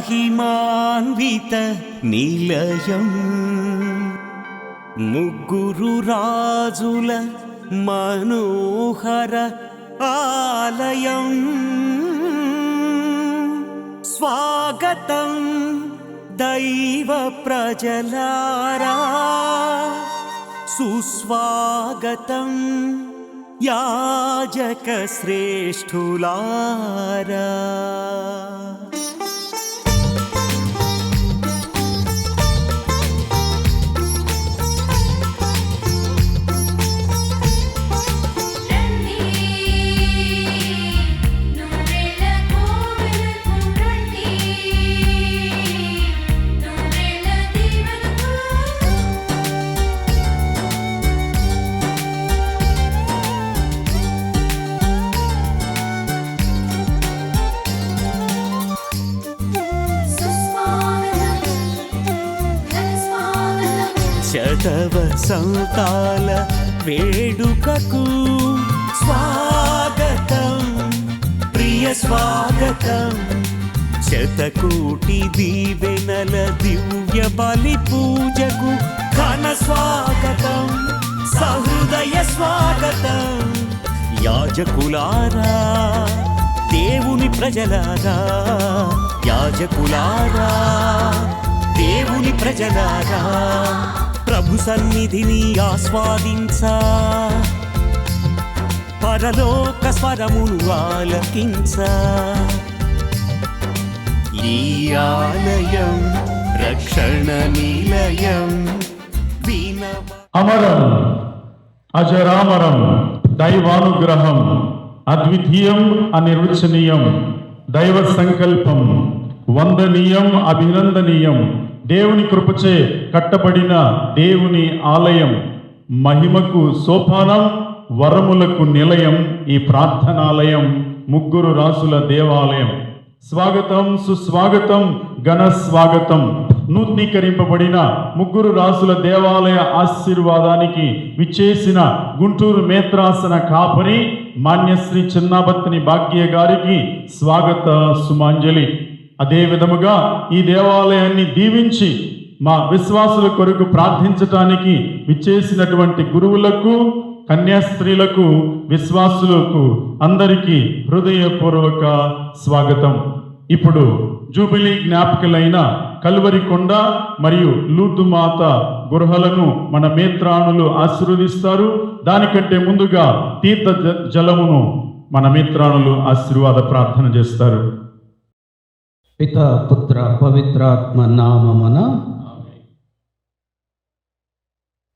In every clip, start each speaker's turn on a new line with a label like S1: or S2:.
S1: महिमान्वित निलयम् मुग्गुरु राजुल मनोहर आलयम् स्वागतं दैव प्रजलारा सुस्वागतं याजक श्रेष्ठुलारा శతవసంతాల వేడుకకు స్వాగతం ప్రియ స్వాగతం శతకోటి దీవెనల దివ్య బలి పూజకు ఘన స్వాగతం సహృదయ స్వాగతం యాజకులారా దేవుని ప్రజలారా యాజకులారా దేవుని ప్రజలారా ప్రభు సన్నిధిని ఆస్వాదించ పరలోక స్వరమును ఆలకించ ఈ ఆలయం రక్షణ నిలయం
S2: అమరం అజరామరం దైవానుగ్రహం అద్వితీయం అనిర్వచనీయం దైవ సంకల్పం వందనీయం అభినందనీయం దేవుని కృపచే కట్టబడిన దేవుని ఆలయం మహిమకు సోపానం వరములకు నిలయం ఈ ప్రార్థనాలయం ముగ్గురు రాసుల దేవాలయం స్వాగతం సుస్వాగతం ఘన స్వాగతం నూతనీకరింపబడిన ముగ్గురు రాసుల దేవాలయ ఆశీర్వాదానికి విచ్చేసిన గుంటూరు మేత్రాసన కాపరి మాన్యశ్రీ చిన్నాబత్తిని భాగ్య గారికి స్వాగత సుమాంజలి. అదే విధముగా ఈ దేవాలయాన్ని దీవించి మా విశ్వాసుల కొరకు ప్రార్థించటానికి విచ్చేసినటువంటి గురువులకు కన్యాస్త్రీలకు విశ్వాసులకు అందరికీ హృదయపూర్వక స్వాగతం. ఇప్పుడు జూబిలీ జ్ఞాపికలైన కల్వరికొండ మరియు లూతుమాత గృహలను మన మేత్రాణులు ఆశీర్వదిస్తారు. దానికంటే ముందుగా తీర్థ జలమును మన మేత్రాణులు ఆశీర్వాద ప్రార్థన చేస్తారు.
S3: పితా పుత్ర పవిత్రాత్మ నామమున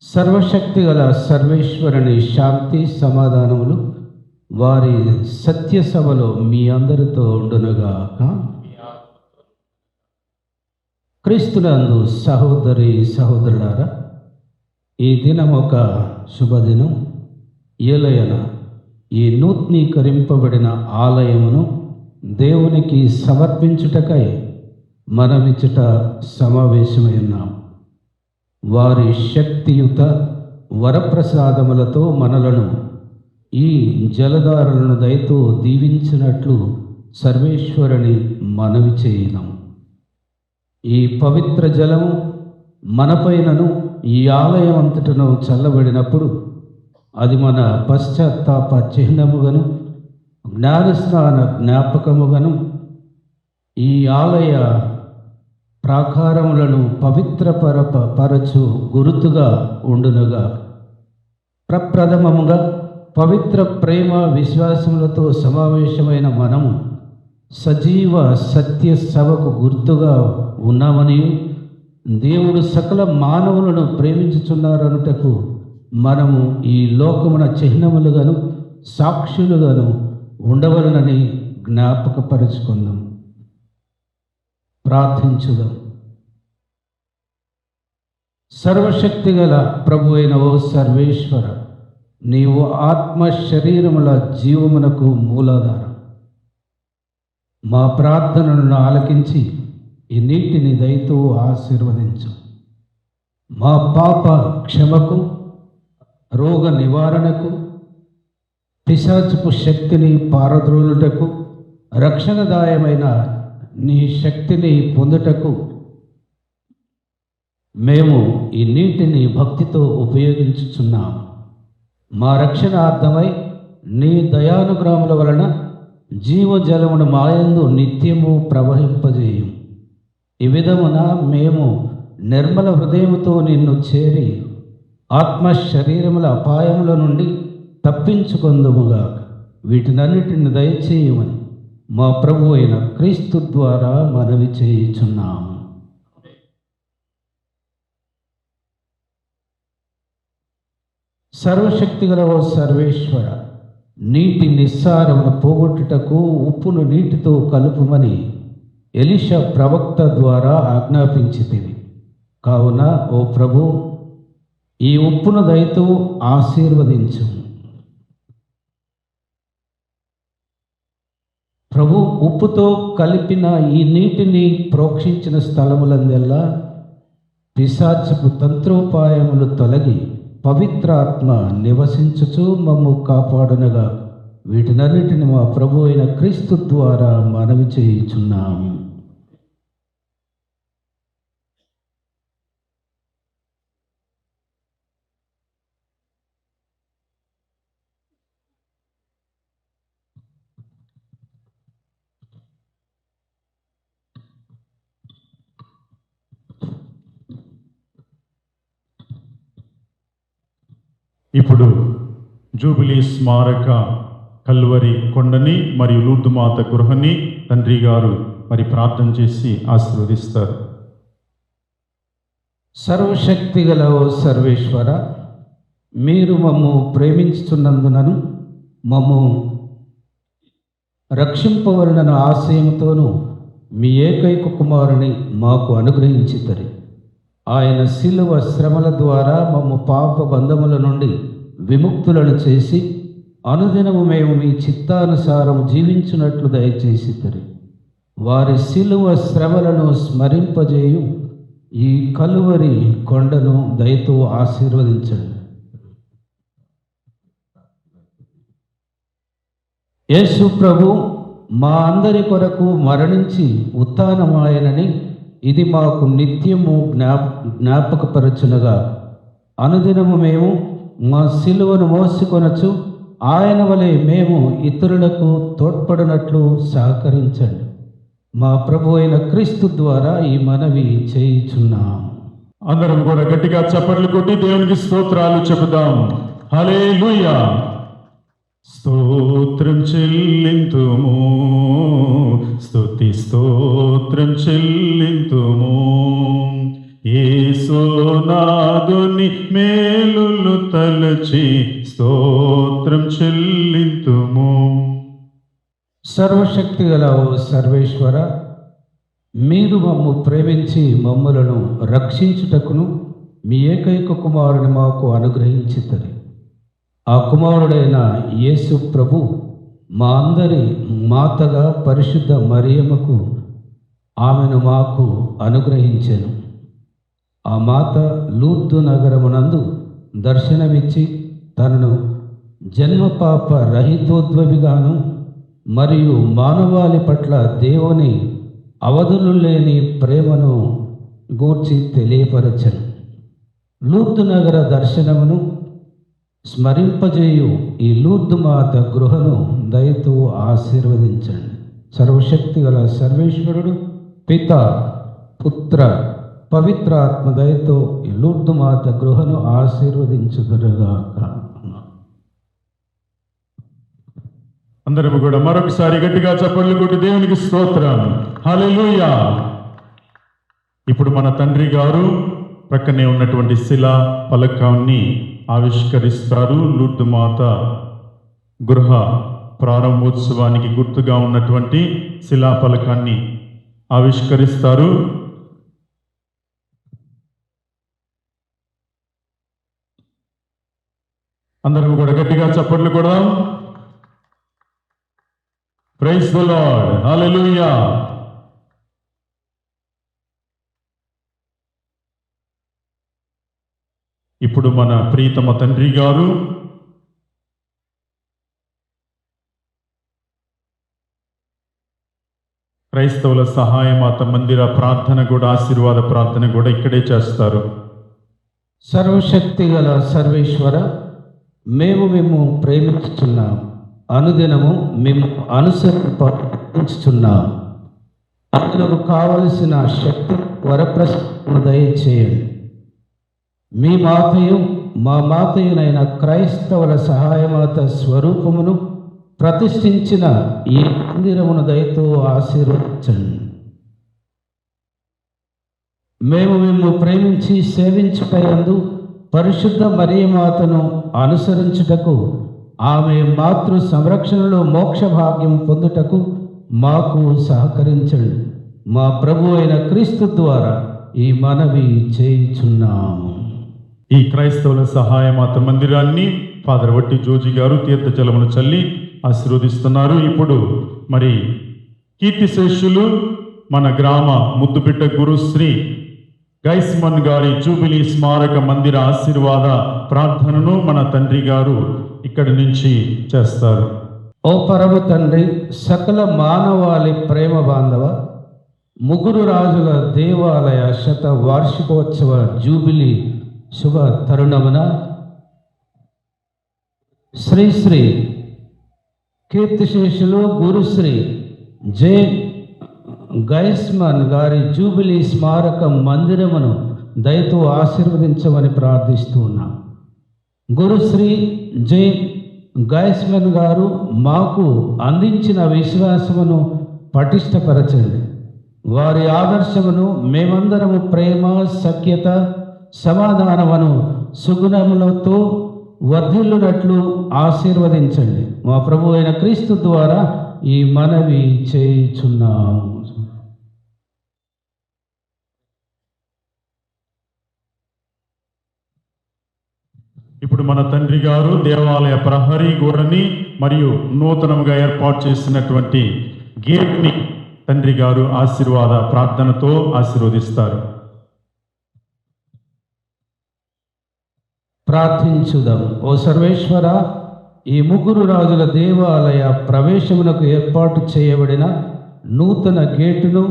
S3: సర్వశక్తి గల సర్వేశ్వరుని శాంతి సమాధానములు వారి సత్య సభలో మీ అందరితో ఉండునుగాక. క్రీస్తునందు సహోదరి సహోదరులారా, ఈ దినం ఒక శుభదినం. ఏలయన ఈ నూతనీకరింపబడిన ఆలయమును దేవునికి సమర్పించుటకై మనమిచ్చట సమావేశమై ఉన్నాం. వారి శక్తియుత వరప్రసాదములతో మనలను ఈ జలధారలను దయతో దీవించినట్లు సర్వేశ్వరుని మనవి చేయుదాం. ఈ పవిత్ర జలము మనపైనను ఈ ఆలయం అంతటను చల్లబడినప్పుడు అది మన పశ్చాత్తాప చిహ్నముగాను జ్ఞానస్నాన జ్ఞాపకముగాను ఈ ఆలయ ప్రాకారములను పరచు గురుతుగా ఉండునుగా. ప్రప్రథమముగా పవిత్ర ప్రేమ విశ్వాసములతో సమావేశమైన మనము సజీవ సత్య సభకు గుర్తుగా ఉన్నామని దేవుడు సకల మానవులను ప్రేమించుచున్నారనుటకు మనము ఈ లోకమున చిహ్నములుగాను సాక్షులుగాను ఉండవలనని జ్ఞాపకపరుచుకుందాం. ప్రార్థించుదాం. సర్వశక్తి గల ప్రభు అయిన ఓ సర్వేశ్వర, నీవు ఆత్మ శరీరముల జీవమునకు మూలాధారం. మా ప్రార్థనలను ఆలకించి ఈ నీటిని దయతో ఆశీర్వదించు. మా పాప క్షమకు, రోగ నివారణకు, పిశాచపు శక్తిని పారద్రోలుటకు, రక్షణదాయమైన నీ శక్తిని పొందుటకు మేము ఈ నీటిని భక్తితో ఉపయోగించుచున్నాం. మా రక్షణార్థమై నీ దయానుగ్రహముల వలన జీవజలమును మాయందు నిత్యము ప్రవహింపజేయు. ఈ విధమున మేము నిర్మల హృదయముతో నిన్ను చేరి ఆత్మ శరీరముల అపాయముల నుండి తప్పించుకొందుముగా. వీటినన్నిటిని దయచేయమని మా ప్రభు అయిన క్రీస్తు ద్వారా మనవి చేయుచున్నాము. సర్వశక్తిగల ఓ సర్వేశ్వర, నీటి నిస్సారమును పోగొట్టుటకు ఉప్పును నీటితో కలుపుమని ఎలీషా ప్రవక్త ద్వారా ఆజ్ఞాపించితివి. కావున ఓ ప్రభు, ఈ ఉప్పును దయతో ఆశీర్వదించు. ప్రభు, ఉప్పుతో కలిపిన ఈ నీటిని ప్రోక్షించిన స్థలములందెల్లా పిశాచపు తంత్రోపాయములు తొలగి పవిత్రాత్మ నివసించుచు మమ్ము కాపాడునగా. వీటినన్నిటిని మా ప్రభు అయిన క్రీస్తు ద్వారా మనవి చేయుచున్నాము.
S2: ఇప్పుడు జూబిలీ స్మారక కల్వరి కొండని మరియు లూర్దుమాత గృహని తండ్రి గారు మరి ప్రార్థన చేసి ఆశీర్వదిస్తారు.
S3: సర్వశక్తిగల ఓ సర్వేశ్వర, మీరు మమ్ము ప్రేమించుచున్నందునను మమ్ము రక్షింపవలనను ఆశయంతోనూ మీ ఏకైక కుమారుని మాకు అనుగ్రహించితరి. ఆయన శిలువ శ్రమల ద్వారా మమ్ము పాప బంధముల నుండి విముక్తులను చేసి అనుదినము మేము మీ చిత్తానుసారం జీవించున్నట్లు దయచేసితరి. వారి శిలువ శ్రమలను స్మరింపజేయు ఈ కలువరి కొండను దయతో ఆశీర్వదించండి. యేసు ప్రభు మా అందరి కొరకు మరణించి ఉత్థానమాయనని ఇది మాకు నిత్యము జ్ఞాపకపరచునగా. అనుదినము మేము మా శిలువను మోసుకొనచ్చు ఆయన వలె మేము ఇతరులకు తోడ్పడినట్లు సహకరించండి. మా ప్రభు అయిన క్రీస్తు ద్వారా ఈ మనవి చేయుచున్నాం.
S2: అందరం కూడా గట్టిగా చప్పట్లు కొట్టి దేవునికి స్తోత్రాలు చెబుదాం. హల్లెలూయా. స్తోత్రం చెల్లింతుము, స్తుతి స్తోత్రం చెల్లింతుము. యేసునాథుని మేలులు తలచి స్తోత్రం చెల్లింతుము.
S3: సర్వశక్తిగల ఓ సర్వేశ్వర, మీరు మమ్ము ప్రేమించి మమ్ములను రక్షించుటకును మీ ఏకైక కుమారుని మాకు అనుగ్రహించితరి. ఆ కుమారుడైన యేసు ప్రభు మా అందరి మాతగా పరిశుద్ధ మరియమ్మకు ఆమెను మాకు అనుగ్రహించెను. ఆ మాత లూర్దు నగరమునందు దర్శనమిచ్చి తనను జన్మపాప రహితోద్భవిగాను మరియు మానవాళి పట్ల దేవుని అవధులు లేని ప్రేమను గూర్చి తెలియపరచెను. లూర్దు నగర దర్శనమును స్మరింపజేయు ఈ లూర్దు మాత గృహను దయతో ఆశీర్వదించండి. సర్వశక్తిగల సర్వేశ్వరుడు పిత, పుత్ర, పవిత్రాత్మ దయతో ఈ లూర్దు మాత గృహను ఆశీర్వదించుదురుగాక.
S2: అందరం కూడా మరొకసారి గట్టిగా చప్పట్లు కొట్టి దేవునికి స్తోత్రం. హల్లెలూయా. ఇప్పుడు మన తండ్రి గారు ప్రక్కనే ఉన్నటువంటి శిలా ఫలకాన్ని ఆవిష్కరిస్తారు. లూర్దు మాత గృహ ప్రారంభోత్సవానికి గుర్తుగా ఉన్నటువంటి శిలా ఫలకాన్ని ఆవిష్కరిస్తారు. అందరం కూడా గట్టిగా చప్పట్లు కొడదాం. Praise the Lord. హల్లెలూయా. ఇప్పుడు మన ప్రియతమ తండ్రి గారు క్రైస్తవుల సహాయమాత మందిర ప్రార్థన కూడా, ఆశీర్వాద ప్రార్థన కూడా ఇక్కడే చేస్తారు.
S3: సర్వశక్తి గల సర్వేశ్వర, మేము ప్రేమించుచున్నాం, అనుదినము మేము అనుసరించుచున్నాం. అందుకు కావలసిన శక్తి వరప్రసాదమును దయచేయండి. మీ మాతయు మా మాతయునైన క్రైస్తవుల సహాయమాత స్వరూపమును ప్రతిష్ఠించిన ఈ మందిరమును దయతో ఆశీర్వదించండి. మేము ప్రేమించి సేవించుటయందు పరిశుద్ధ మరియమాతను అనుసరించుటకు, ఆమె మాతృ సంరక్షణలో మోక్ష భాగ్యం పొందుటకు మాకు సహకరించండి. మా ప్రభు అయిన క్రీస్తు ద్వారా ఈ మనవి చేయుచున్నాము.
S2: ఈ క్రైస్తవుల సహాయమాత మందిరాన్ని ఫాదర్ వట్టి జోజి గారు తీర్థజలమును చల్లి ఆశీర్వదిస్తున్నారు. ఇప్పుడు మరి కీర్తిశేషులు మన గ్రామ ముద్దుబిడ్డ గురుశ్రీ గైస్మన్ గారి జూబిలీ స్మారక మందిర ఆశీర్వాద ప్రార్థనను మన తండ్రి గారు ఇక్కడి నుంచి చేస్తారు.
S3: ఓ పరమ తండ్రి, సకల మానవాళి ప్రేమ బాంధవ, ముగ్గురు రాజుల దేవాలయ శత వార్షికోత్సవ జూబిలీ శుభ తరుణమున శ్రీ శ్రీ కీర్తిశేషులు గురుశ్రీ జే గైస్మన్ గారి జూబిలీ స్మారక మందిరమును దయతో ఆశీర్వదించమని ప్రార్థిస్తూ ఉన్నాం. గురుశ్రీ జే గైస్మన్ గారు మాకు అందించిన విశ్వాసమును పటిష్టపరచండి. వారి ఆదర్శమును మేమందరము ప్రేమ, సఖ్యత, సమాధానమును సుగుణములతో వర్ధిల్లునట్లు ఆశీర్వదించండి. మా ప్రభు అయిన క్రీస్తు ద్వారా ఈ మనవి చేయుచున్నాము.
S2: ఇప్పుడు మన తండ్రి గారు దేవాలయ ప్రహరీ గోడని మరియు నూతనముగా ఏర్పాటు చేసినటువంటి గేట్ని తండ్రి గారు ఆశీర్వాద ప్రార్థనతో ఆశీర్వదిస్తారు.
S3: ప్రార్థించుదాం. ఓ సర్వేశ్వర, ఈ ముగ్గురు రాజుల దేవాలయ ప్రవేశమునకు ఏర్పాటు చేయబడిన నూతన గేటును,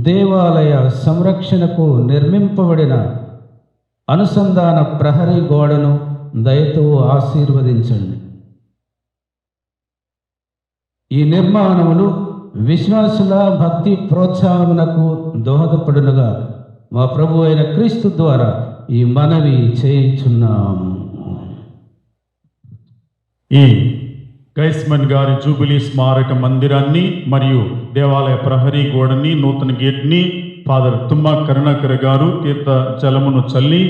S3: దేవాలయ సంరక్షణకు నిర్మింపబడిన అనుసంధాన ప్రహరీ గోడను దయతో ఆశీర్వదించండి. ఈ నిర్మాణములు విశ్వాసుల భక్తి ప్రోత్సాహమునకు దోహదపడునుగా మా ప్రభు అయిన క్రీస్తు ద్వారా ఈ మనవి చేయుచున్నాము.
S2: ఈ గైస్మన్ గారి జూబిలీ స్మారక మందిరాన్ని మరియు దేవాలయ ప్రహరీ గోడని, నూతన గేట్ని ఫాదర్ తుమ్మా కరుణాకర్ గారు తీర్థ జలమును చల్లి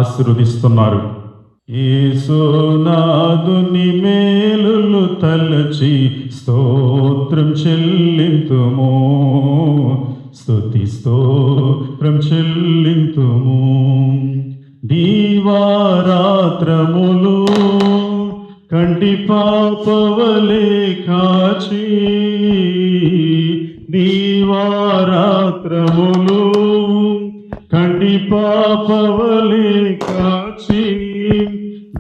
S2: ఆశీర్వదిస్తున్నారు. యేసునాథుని మేలులు తలచి స్తోత్రం చెల్లింతుము, స్తుతి స్తోత్రం చెల్లింతుము. దీవారాత్రములు కంటి పాపవలే కాచి, దీవారాత్రములు కంటి పాపవలే కాచి,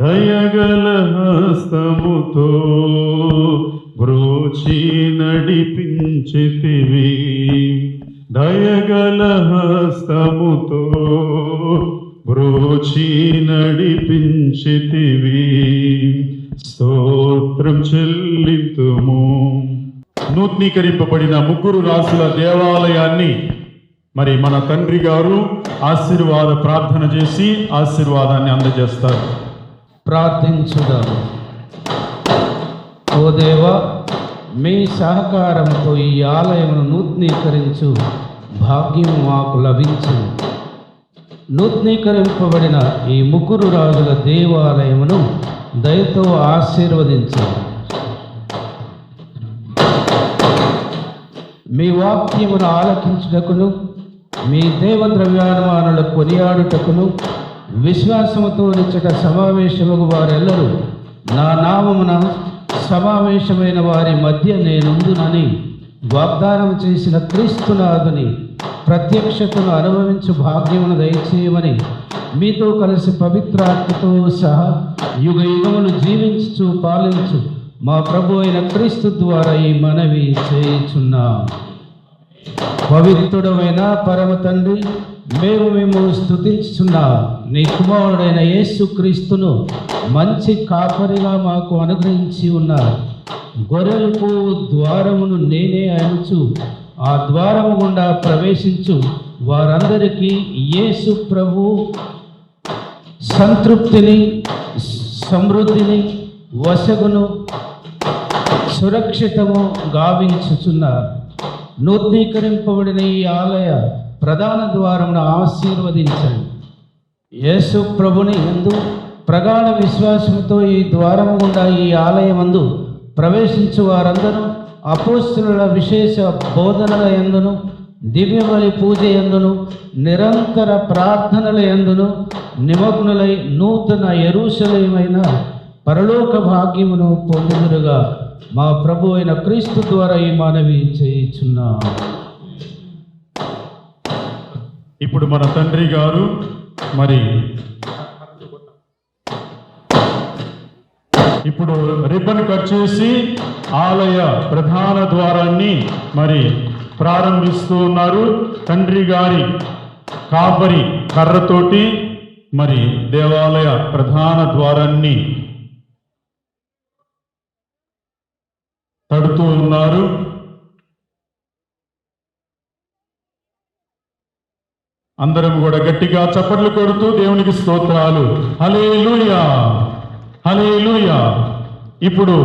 S2: దయగల హస్తముతో బ్రోచి నడిపించితివి, దయగల హస్తముతో బ్రోచి నడిపించితివి, స్తోత్రం చెల్లింతుము. నూతనీకరింపబడిన ముగ్గురు రాసుల దేవాలయాన్ని మరి మన తండ్రి గారు ఆశీర్వాద ప్రార్థన చేసి ఆశీర్వాదాన్ని అందజేస్తారు.
S3: ప్రార్థించుదాము. ఓ దేవా, మీ సహకారంతో ఈ ఆలయమును నూతనీకరించు భాగ్యం మాకు లభించు. నూతనీకరింపబడిన ఈ ముగ్గురు రాజుల దేవాలయమును దయతో ఆశీర్వదించు. మీ వాక్యమును ఆలకించుటకును, మీ దేవద్రవ్యానుమానుల కొనియాడుటకును విశ్వాసముతో నిచ్చట సమావేశముగు వారెల్లరూ నా నామమున సమావేశమైన వారి మధ్య నేనుందునని వాగ్దానం చేసిన క్రీస్తునాథుని ప్రత్యక్షతను అనుభవించు భాగ్యమును దయచేయమని మీతో కలిసి పవిత్రాత్మతో సహా యుగ యుగములు జీవించు పాలించు మా ప్రభు అయిన క్రీస్తు ద్వారా ఈ మనవి చేయుచున్నాం. పవిత్రుడమైన పరమ తండ్రి, మేము స్తుతించుచున్నాం. నీ కుమారుడైన యేసుక్రీస్తును మంచి కాపరిగా మాకు అనుగ్రహించి ఉన్నారు. గొర్రెలకు ద్వారమును నేనే అనుచు ఆ ద్వారము గుండా ప్రవేశించు వారందరికీ యేసు ప్రభు సంతృప్తిని, సమృద్ధిని, వశగును, సురక్షితము గావించుచున్నారు. నూతనీకరింపబడిన ఈ ఆలయ ప్రధాన ద్వారమును ఆశీర్వదించండి. యేసు ప్రభుని యందు ప్రగాఢ విశ్వాసంతో ఈ ద్వారము గుండా ఈ ఆలయమందు ప్రవేశించు వారందరూ అపోస్తలుల విశేష బోధనల యందును, దివ్యబలి పూజ యందును, నిరంతర ప్రార్థనల యందును నిమగ్నులై నూతన యెరూషలేమైన పరలోక భాగ్యమును పొందుదురుగా మా ప్రభు అయిన క్రీస్తు ద్వారా ఈ మనవి చేయుచున్నాం.
S2: ఇప్పుడు మన తండ్రి గారు మరి ఇప్పుడు రిబ్బన్ కట్ చేసి ఆలయ ప్రధాన ద్వారాన్ని మరి ప్రారంభిస్తూ ఉన్నారు. తండ్రి గారి కాపరి కర్రతోటి మరి దేవాలయ ప్రధాన ద్వారాన్ని తడుతూ ఉన్నారు. అందరం కూడా గట్టిగా చప్పట్లు కొడుతూ దేవునికి స్తోత్రాలు. హల్లెలూయా, హల్లెలూయా. ఇప్పుడు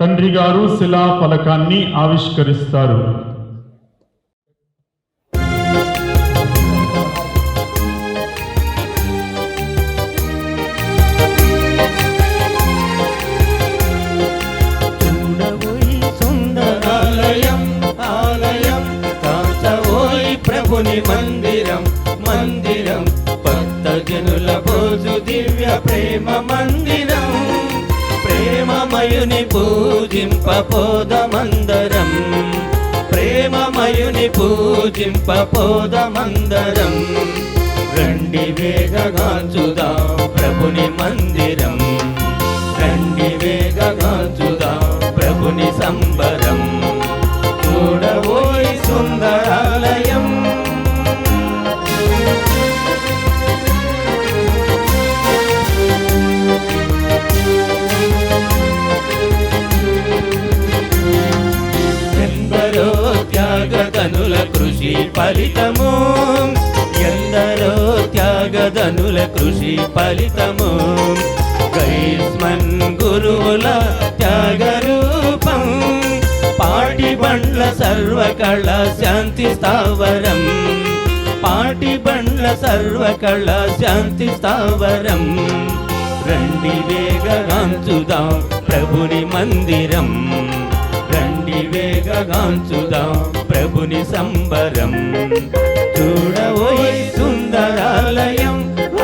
S2: తండ్రి గారు శిలా ఫలకాన్ని ఆవిష్కరిస్తారు.
S4: మందిరం మందిరం భక్తజనుల భోజు దివ్య ప్రేమ మందిరం, ప్రేమమయుని పూజింపపోదమందరం, ప్రేమమయుని పూజింపపోదమందరం. రండి వేగగాంచుదాం ప్రభుని మందిరం, రండి వేగగాంచుదాం ప్రభుని సంబరం. చూడబోయి సుందరాలయం, ఎందరో త్యాగదనుల కృషి ఫలితము, ఎందరో త్యాగదనుల కృషి ఫలితము. గైస్మన్ గురువుల త్యాగరూపం, పాటి బండ్ల సర్వకళ శాంతి స్థావరం, పాటి బండ్ల సర్వకళ శాంతి స్థావరం. రండి వేగగాంచుదాం ప్రభుని మందిరం, రండి వేగగాంచుదాం ప్రభుని సంబరం. చూడవోయ్ సుందరాలయం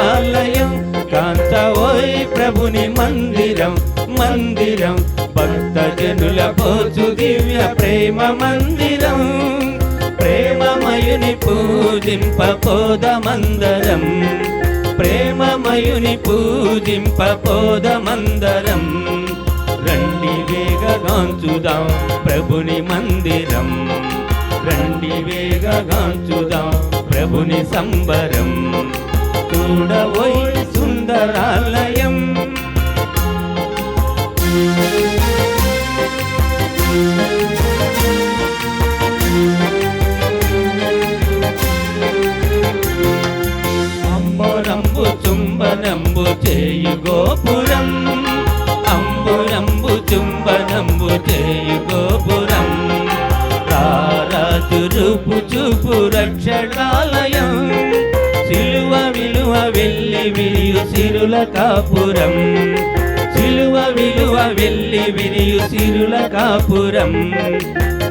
S4: ఆలయం, కాంతవోయ్ ప్రభుని మందిరం మందిరం, భక్తజనుల భోజు దివ్య ప్రేమ మందిరం, ప్రేమమయుని పూజింపపోదమందరం, ప్రేమమయుని పూజింపపోదమందరం. రండి వేగగాంచుదాం ప్రభుని మందిరం, రండి వేగగాంచుదాం ప్రభుని సంబరం. చూడవోయ్ సుందరాలయం, అంబురంబు చుంబనంబు చేయు గోపురం, అంబురంబు చుంబనంబు చేయు గోపురం. రారాజు రూపు చూపు రక్షణాలయం, సిలువ విలువ వెళ్ళి విరియు సిరుల కాపురం, సిలువ విలువ వెళ్ళి విరియు సిరుల కాపురం.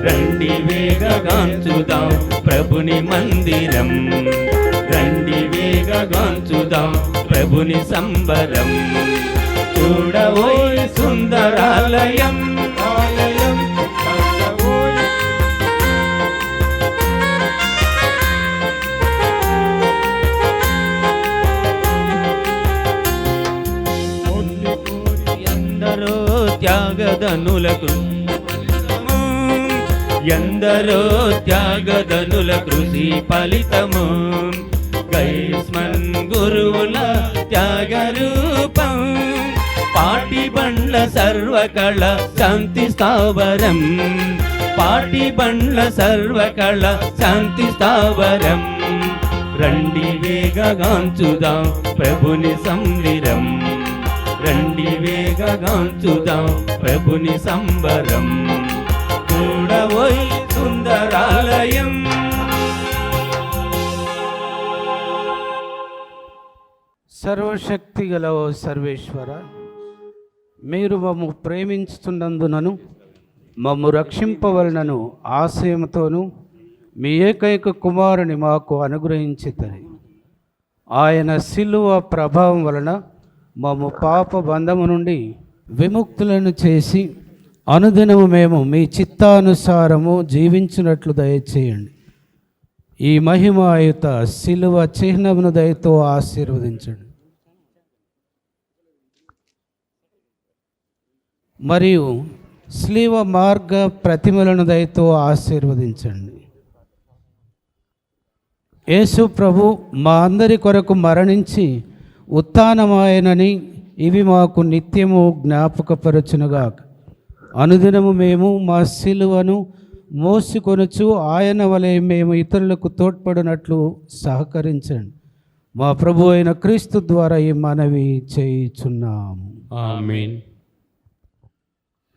S4: రండి వేగగాంచుదాం ప్రభుని మందిరం, రండి వేగగాంచుదాం ప్రభుని సంబరం. చూడవోయ్ సుందరాలయం ఆలయం, చూడవోయ్ ఎందరో త్యాగదనులకు, ఎందరో త్యాగదనుల కృషి ఫలితము గైస్మన్ గురువుల త్యాగరూపం పాటి బండ్ల సర్వకళ శాంతి స్థావరం పాటి బండ్ల సర్వకళ శాంతి స్థావరం రండి వేగగాంచుదాం ప్రభుని సంవిరం రండి వేగగాంచుదాం ప్రభుని సంబరం చూడవోయ్ సుందరాలయం
S3: సర్వశక్తి గల ఓ సర్వేశ్వర, మీరు మమ్ము ప్రేమించుతున్నందునను మమ్ము రక్షింపవలనను ఆశయంతోనూ మీ ఏకైక కుమారుని మాకు అనుగ్రహించితని. ఆయన శిలువ ప్రభావం వలన మమ్ము పాప బంధము నుండి విముక్తులను చేసి అనుదినము మేము మీ చిత్తానుసారము జీవించినట్లు దయచేయండి. ఈ మహిమాయుత శిలువ చిహ్నమును దయతో ఆశీర్వదించండి. మరియు శిలువ మార్గ ప్రతిమలను దయతో ఆశీర్వదించండి. యేసు ప్రభు మా అందరి కొరకు మరణించి ఉత్థానమాయనని ఇవి మాకు నిత్యము జ్ఞాపకపరచునుగాక. అనుదినము మేము మా శిలువను మోసుకొనుచు ఆయన వలె మేము ఇతరులకు తోడ్పడినట్లు సహకరించండి. మా ప్రభు అయిన క్రీస్తు ద్వారా ఈ మనవి చేయుచున్నాము.
S4: ఆమేన్.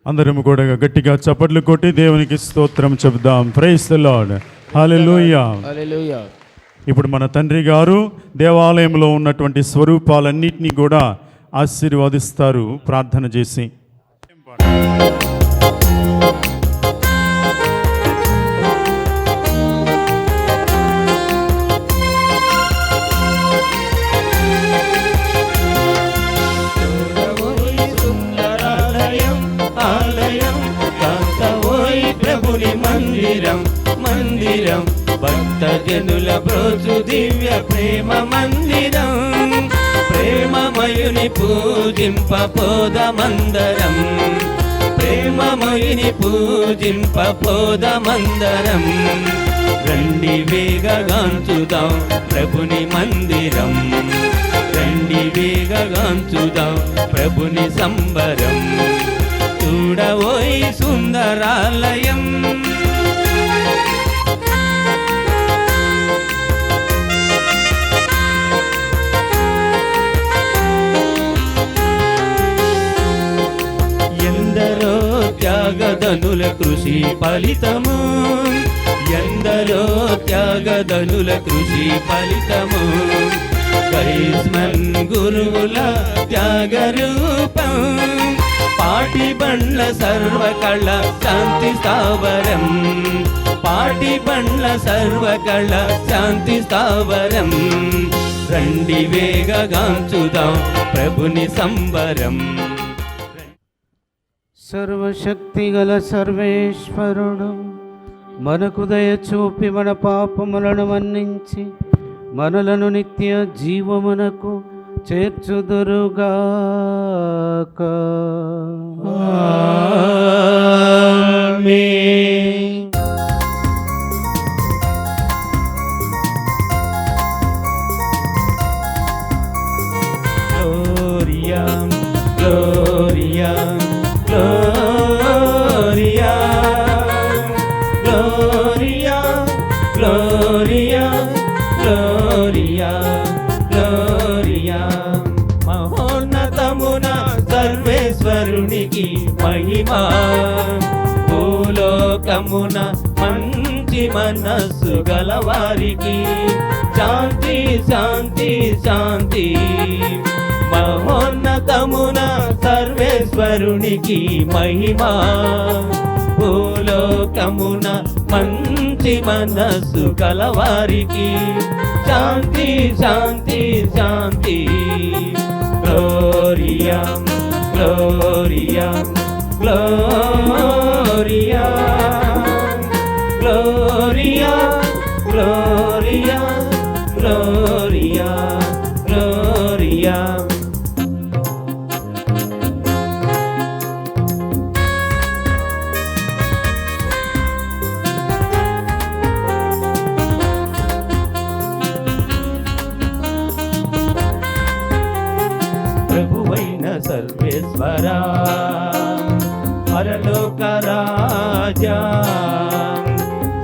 S2: అందరం కూడా గట్టిగా చప్పట్లు కొట్టి దేవునికి స్తోత్రం చెబుదాం. Praise the Lord. Hallelujah.
S3: Hallelujah.
S2: ఇప్పుడు మన తండ్రి గారు దేవాలయంలో ఉన్నటువంటి స్వరూపాలన్నింటినీ కూడా ఆశీర్వదిస్తారు ప్రార్థన చేసి.
S4: మందిరం మందిరం భక్త జనుల బ్రోచు దివ్య ప్రేమ మందిరం ప్రేమమయుని పూజింప పోదమందరం ప్రేమమయుని పూజింప పోదమందరం రండి వేగగాంచుదాం ప్రభుని మందిరం రండి వేగగాంచుదాం ప్రభుని సంబరం చూడవోయ్ సుందరాలయం ఎందరో త్యాగదనుల కృషి ఫలితము ఎందరో త్యాగదనుల కృషి ఫలితము కైస్మన్ గురువుల త్యాగరూపం పాటి బండ్ల సర్వకళ శాంతి స్థావరం పాటి బండ్ల సర్వకళ శాంతి స్థావరం రండి వేగగాంచుదాం ప్రభుని సంబరం.
S3: సర్వశక్తి గల సర్వేశ్వరుడు మనకు దయ చూపి మన పాపములను మన్నించి మనలను నిత్య జీవమునకు చేర్చుదురుగాక.
S4: ఆమేన్. Gloria, Gloria, Gloria, Gloria, Gloria, Gloria, Gloria. మహోన్నతమున సర్వేశ్వరునికి మహిమా భూలోకమున మంచి మనస్సు గలవారికి శాంతి శాంతి శాంతి. మహోన్నతమున సర్వేశ్వరునికి మహిమా భూలోకమున మంచి మనస్సు కలవారికి శాంతి శాంతి శాంతి. Gloria gloria gloria gloria gloria gloria gloria. సర్వేశ్వరా పరలోక రాజా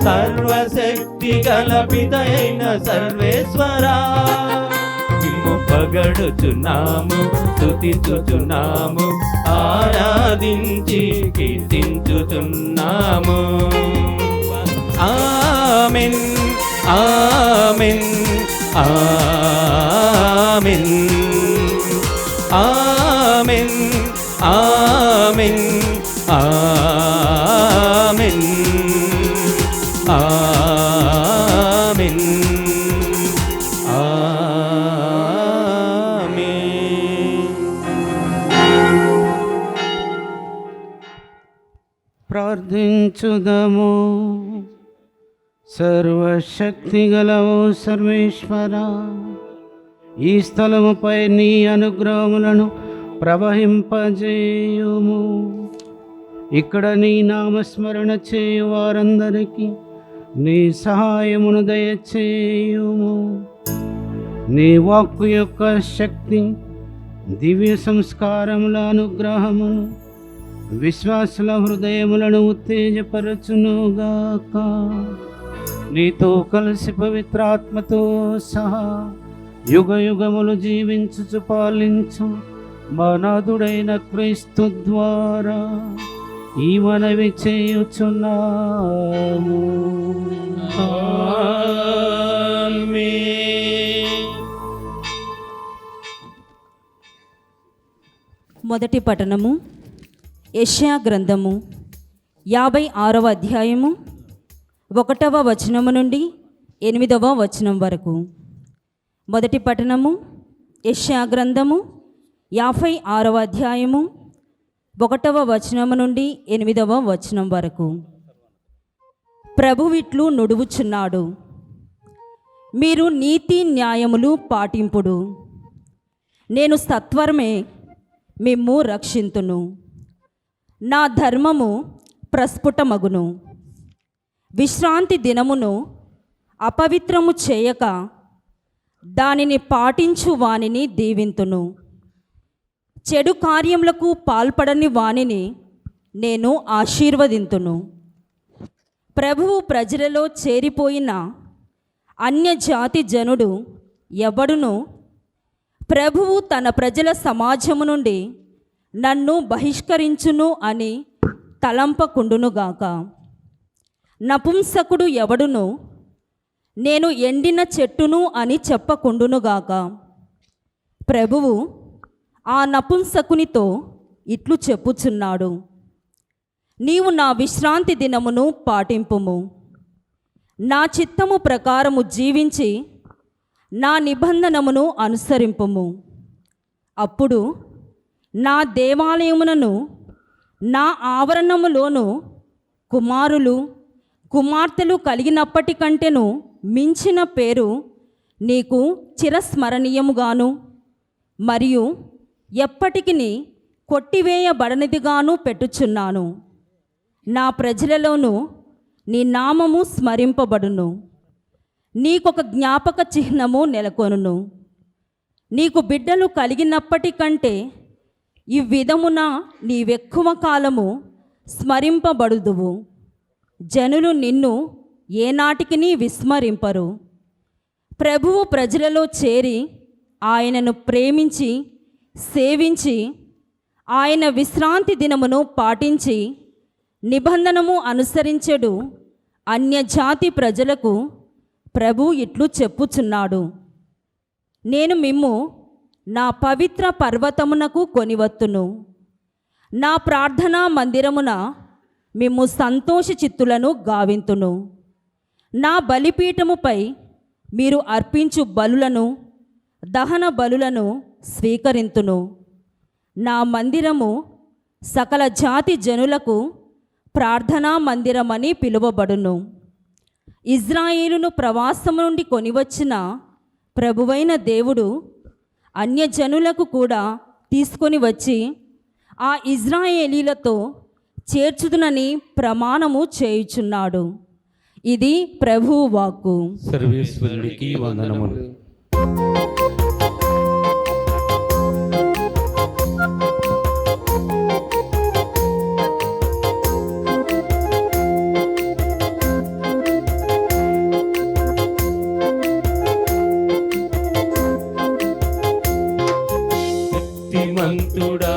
S4: సర్వశక్తి గల పితైన సర్వేశ్వరా నిన్ను పొగడుచున్నాము స్తుతించుచున్నాము ఆరాధించి కీర్తించుచున్నాము amen amen amen amen amen amen amen
S3: ప్రార్థించుదము. సర్వశక్తిగలవు సర్వేశ్వర, ఈ స్థలముపై నీ అనుగ్రహములను ప్రవహింపజేయుము. ఇక్కడ నీ నామస్మరణ చేయు వారందరికీ నీ సహాయమును దయచేయుము. నీ వాక్కు యొక్క శక్తి, దివ్య సంస్కారముల అనుగ్రహము విశ్వాసుల హృదయములను ఉత్తేజపరచునుగాక. నీతో కలిసి పవిత్రాత్మతో సహా యుగ యుగములు జీవించుచు పాలించు మా నాథుడైన క్రీస్తు ద్వారా ఈ మనవి చేయుచున్నాము.
S5: మొదటి పఠనము యెషయా గ్రంథము 56వ అధ్యాయము 1వ వచనము నుండి 8వ వచనం వరకు. మొదటి పఠనము యెషయా గ్రంథము 56వ అధ్యాయము 1వ వచనము నుండి 8వ వచనం వరకు. ప్రభువిట్లు నుడువుచున్నాడు, మీరు నీతి న్యాయములు పాటింపుడు, నేను సత్వరమే మిమ్ము రక్షింతును. నా ధర్మము ప్రస్ఫుటమగును. విశ్రాంతి దినమును అపవిత్రము చేయక దానిని పాటించు వానిని దీవింతును. చెడు కార్యములకు పాల్పడని వానిని నేను ఆశీర్వదింతును. ప్రభువు ప్రజలలో చేరిపోయిన అన్యజాతి జనుడు ఎవడును ప్రభువు తన ప్రజల సమాజము నుండి నన్ను బహిష్కరించును అని తలంపకుండునుగాక. నపుంసకుడు ఎవడును నేను ఎండిన చెట్టును అని చెప్పకుండునుగాక. ప్రభువు ఆ నపుంసకునితో ఇట్లు చెప్పుచున్నాడు, నీవు నా విశ్రాంతి దినమును పాటింపుము. నా చిత్తము ప్రకారము జీవించి నా నిబంధనమును అనుసరింపుము. అప్పుడు నా దేవాలయమునను నా ఆవరణములోను కుమారులు కుమార్తెలు కలిగినప్పటికంటేను మించిన పేరు నీకు చిరస్మరణీయముగాను మరియు ఎప్పటికిని కొట్టివేయబడనిదిగాను పెట్టుచున్నాను. నా ప్రజలలోను నీ నామము స్మరింపబడును. నీకొక జ్ఞాపక చిహ్నము నెలకొనును. నీకు బిడ్డలు కలిగినప్పటికంటే ఈ విధమున నీవెక్కువ కాలము స్మరింపబడుదువు. జనులు నిన్ను ఏనాటికి విస్మరింపరు. ప్రభువు ప్రజలలో చేరి ఆయనను ప్రేమించి సేవించి ఆయన విశ్రాంతి దినమును పాటించి నిబంధనము అనుసరించెడు అన్యజాతి ప్రజలకు ప్రభు ఇట్లు చెప్పుచున్నాడు, నేను మిమ్ము నా పవిత్ర పర్వతమునకు కొనివత్తును. నా ప్రార్థనా మందిరమున మిమ్ము సంతోష చిత్తులను గావింతును. నా బలిపీఠముపై మీరు అర్పించు బలులను దహన బలులను స్వీకరింతును. నా మందిరము సకల జాతి జనులకు ప్రార్థనా మందిరమని పిలువబడును. ఇజ్రాయేలును ప్రవాసము నుండి కొనివచ్చిన ప్రభువైన దేవుడు అన్యజనులకు కూడా తీసుకొని వచ్చి ఆ ఇజ్రాయేలీలతో చేర్చుదునని ప్రమాణము చేయుచున్నాడు. ఇది ప్రభువు వాక్కు.
S4: సర్వేశ్వరుడికి వందనములు. నీతిమంతుడా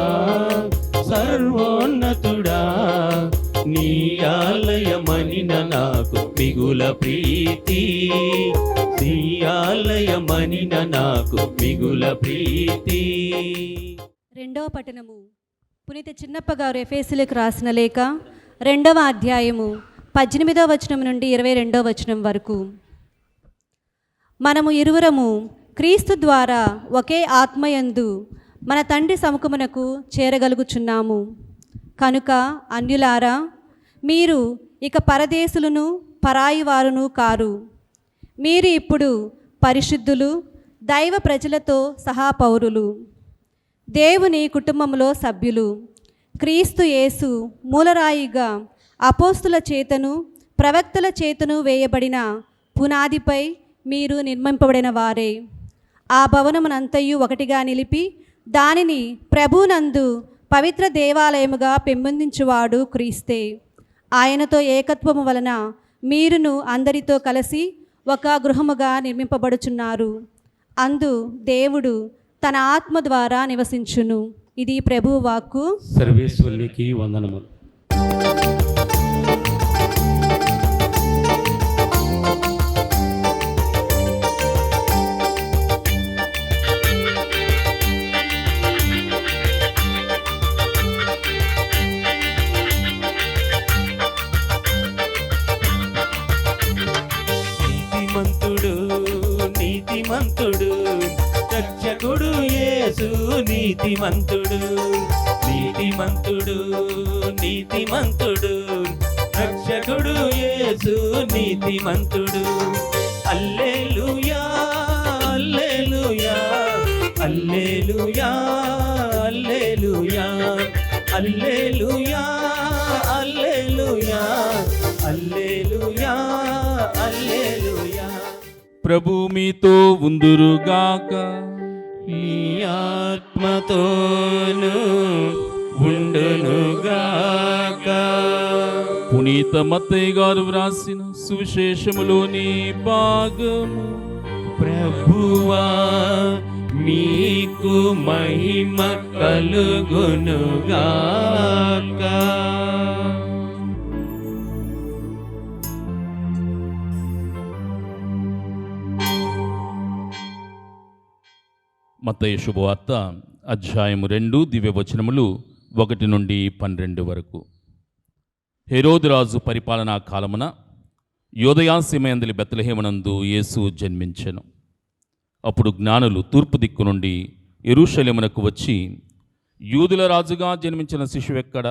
S4: సర్వోన్నతుడా నీ ఆలయమనిన నాకు మిగుల ప్రీతి నీ ఆలయమనిన నాకు మిగుల ప్రీతి.
S6: రెండవ పట్టణము పునీత చిన్నప్ప గారు ఎఫెసీయులకు రాసిన లేఖ 2వ అధ్యాయము 18వ వచనం నుండి 22వ వచనం వరకు. మనము ఇరువురము క్రీస్తు ద్వారా ఒకే ఆత్మయందు మన తండ్రి సముఖమునకు చేరగలుగుచున్నాము. కనుక అన్యులారా, మీరు ఇక పరదేశులను పరాయివారును కారు. మీరు ఇప్పుడు పరిశుద్ధులు, దైవ ప్రజలతో సహా పౌరులు, దేవుని కుటుంబంలో సభ్యులు, క్రీస్తు యేసు మూలరాయిగా అపోస్తుల చేతను ప్రవక్తల చేతను వేయబడిన పునాదిపై మీరు నిర్మింపబడిన వారే. ఆ భవనమునంతయు ఒకటిగా నిలిపి దానిని ప్రభునందు పవిత్ర దేవాలయముగా పెంపొందించువాడు క్రీస్తే. ఆయనతో ఏకత్వము వలన మీరును అందరితో కలిసి ఒక గృహముగా నిర్మింపబడుచున్నారు. అందు దేవుడు తన ఆత్మ ద్వారా నివసించును. ఇది ప్రభువు వాక్కు.
S4: సర్వేశ్వరునికి వందనములు. నీతిమంతుడు నీతిమంతుడు రక్షకుడు యేసు నీతిమంతుడు నీతిమంతుడు నీతిమంతుడు రక్షకుడు యేసు నీతిమంతుడు. హల్లెలూయా హల్లెలూయా హల్లెలూయా హల్లెలూయా హల్లెలూయా హల్లెలూయా హల్లెలూయా హల్లెలూయా.
S7: ప్రభు మీతో ఉందురుగాక,
S4: ఈ ఆత్మతోను ఉండునుగాక.
S7: పునీత మత్తయ్య గారు వ్రాసిన సువిశేషములోని భాగము.
S4: ప్రభువా మీకు మహిమ కలుగునుగాక.
S7: మత్తయి శుభవార్త అధ్యాయము 2 దివ్యవచనములు 1 నుండి 12 వరకు. హెరోదు రాజు పరిపాలనా కాలమున యోదయా సీమయందలి బెత్లెహేమునందు యేసు జన్మించెను. అప్పుడు జ్ఞానులు తూర్పు దిక్కు నుండి యెరూషలేమునకు వచ్చి, యూదుల రాజుగా జన్మించిన శిశువెక్కడ?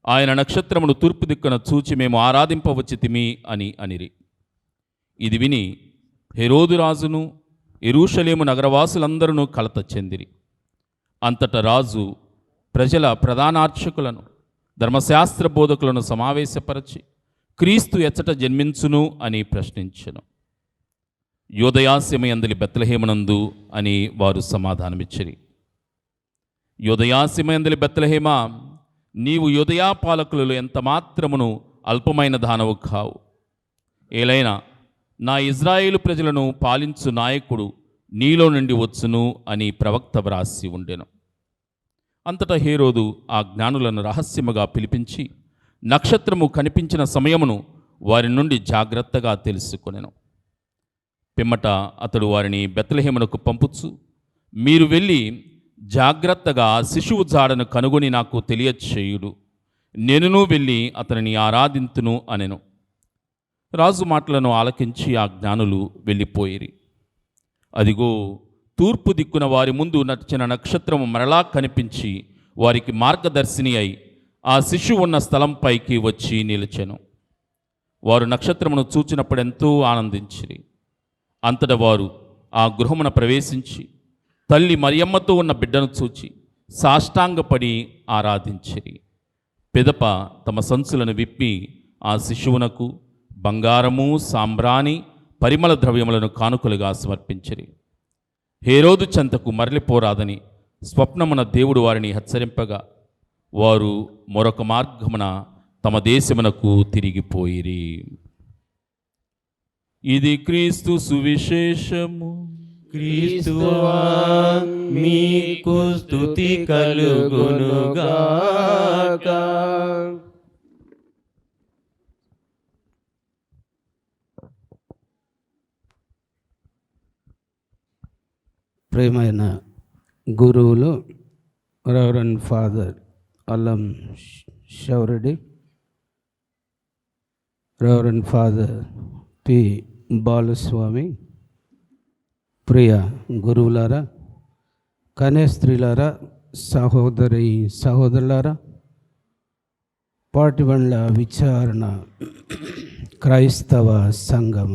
S7: ఆయన నక్షత్రమును తూర్పు దిక్కున చూచి మేము ఆరాధింపవచ్చితిమి అని అనిరి. ఇది విని హెరోదు రాజును యెరూషలేము నగరవాసులందరూ కలత చెందిరి. అంతటా రాజు ప్రజల ప్రధానార్చకులను ధర్మశాస్త్ర బోధకులను సమావేశపరచి క్రీస్తు ఎచ్చట జన్మించును అని ప్రశ్నించెను. యోదయాసీమయందలి బెత్లెహేమునందు అని వారు సమాధానమిచ్చిరి. యోదయాసీమయందలి బెత్లెహేమా, నీవు యోదయా పాలకులలో ఎంత మాత్రమును అల్పమైన దానవు కావు. ఏలైనా నా ఇజ్రాయేలు ప్రజలను పాలించు నాయకుడు నీలో నుండి వచ్చును అని ప్రవక్త వ్రాసి ఉండెను. అంతటా హేరోదు ఆ జ్ఞానులను రహస్యముగా పిలిపించి నక్షత్రము కనిపించిన సమయమును వారి నుండి జాగ్రత్తగా తెలుసుకొనెను. పిమ్మట అతడు వారిని బెత్లెహేమునకు పంపుచు, మీరు వెళ్ళి జాగ్రత్తగా శిశువు జాడను కనుగొని నాకు తెలియచేయుడు, నేనును వెళ్ళి అతనిని ఆరాధింతును అనెను. రాజు మాటలను ఆలకించి ఆ జ్ఞానులు వెళ్ళిపోయిరి. అదిగో, తూర్పు దిక్కున వారి ముందు నడిచిన నక్షత్రము మరలా కనిపించి వారికి మార్గదర్శిని అయి ఆ శిశువు ఉన్న స్థలంపైకి వచ్చి నిలిచెను. వారు నక్షత్రమును చూచినప్పుడెంతో ఆనందించిరి. అంతటా వారు ఆ గృహమున ప్రవేశించి తల్లి మరియమ్మతో ఉన్న బిడ్డను చూచి సాష్టాంగపడి ఆరాధించిరి. పిదప తమ సంచులను విప్పి ఆ శిశువునకు బంగారము, సాంబ్రాణి, పరిమళ ద్రవ్యములను కానుకలుగా సమర్పించిరి. హేరోదు చెంతకు మరలిపోరాదని స్వప్నమున దేవుడు వారిని హెచ్చరింపగా వారు మరొక మార్గమున తమ దేశమునకు తిరిగిపోయిరి. ఇది క్రీస్తు సువిశేషము.
S4: క్రీస్తువా మీకు స్తుతి కలుగునుగాక.
S3: ప్రియమైన గురువులు రెవరెండ్ ఫాదర్ అల్లం షౌరెడ్డి, రెవరెండ్ ఫాదర్ పి బాలస్వామి, ప్రియ గురువులారా, కన్యాస్త్రీలారా, సహోదరి సహోదరులారా, పాటిబండ్ల విచారణ క్రైస్తవ సంగమ,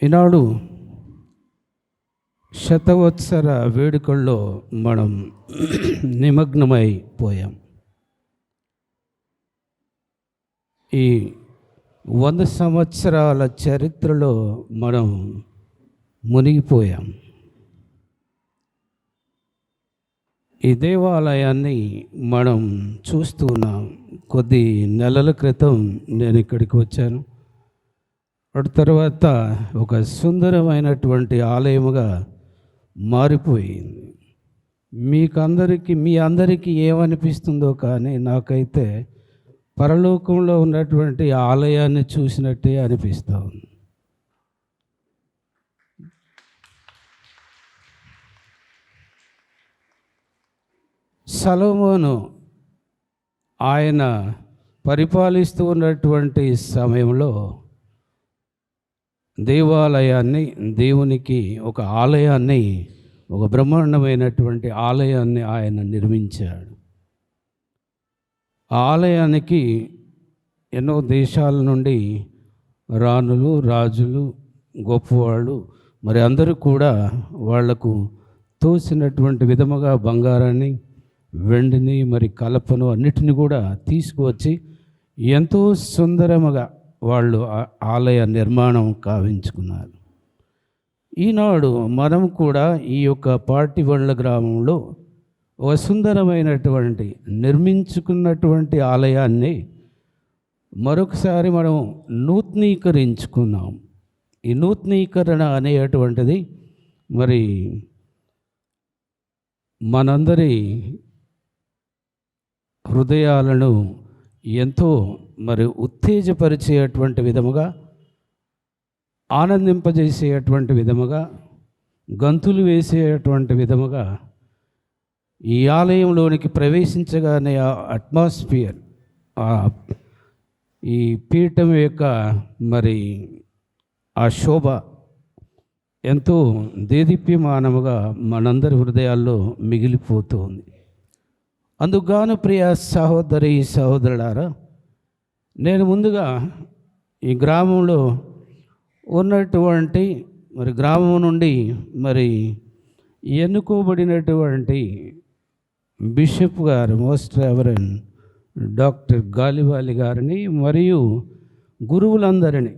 S3: ఈనాడు శతవత్సర వేడుకల్లో మనం నిమగ్నమైపోయాం. ఈ 100 సంవత్సరాల చరిత్రలో మనం మునిగిపోయాం. ఈ దేవాలయాన్ని మనం చూస్తున్నాం. కొద్ది నెలల క్రితం నేను ఇక్కడికి వచ్చాను. అటు తర్వాత ఒక సుందరమైనటువంటి ఆలయముగా మారిపోయింది. మీ అందరికీ ఏమనిపిస్తుందో కానీ నాకైతే పరలోకంలో ఉన్నటువంటి ఆలయాన్ని చూసినట్టే అనిపిస్తూ ఉంది. సొలొమోను ఆయన పరిపాలిస్తూ ఉన్నటువంటి సమయంలో దేవాలయాన్ని, దేవునికి ఒక ఆలయాన్ని, ఒక బ్రహ్మాండమైనటువంటి ఆలయాన్ని ఆయన నిర్మించాడు. ఆ ఆలయానికి ఎన్నో దేశాల నుండి రాణులు, రాజులు, గొప్పవాళ్ళు మరి అందరూ కూడా వాళ్లకు తోసినటువంటి విధముగా బంగారాన్ని, వెండిని, మరి కలపను అన్నిటిని కూడా తీసుకువచ్చి ఎంతో సుందరముగా వాళ్ళు ఆలయ నిర్మాణం కావించుకున్నారు. ఈనాడు మనం కూడా ఈ యొక్క పాటిబండ్ల గ్రామంలో ఒక సుందరమైనటువంటి నిర్మించుకున్నటువంటి ఆలయాన్ని మరొకసారి మనం నూతనీకరించుకున్నాం. ఈ నూతనీకరణ అనేటువంటిది మరి మనందరి హృదయాలను ఎంతో మరి ఉత్తేజపరిచేటువంటి విధముగా, ఆనందింపజేసేటువంటి విధముగా, గంతులు వేసేటువంటి విధముగా ఈ ఆలయంలోనికి ప్రవేశించగానే ఆ అట్మాస్ఫియర్, ఈ పీఠం యొక్క మరి ఆ శోభ ఎంతో దేదీప్యమానముగా మనందరి హృదయాల్లో మిగిలిపోతుంది. అందుకుగాను ప్రియ సహోదరి సహోదరులారా, నేను ముందుగా ఈ గ్రామంలో ఉన్నటువంటి మరి గ్రామం నుండి మరి ఎన్నుకోబడినటువంటి బిషప్ గారు, మోస్ట్ రెవరెండ్ డాక్టర్ గాలివాలి గారిని మరియు గురువులందరినీ,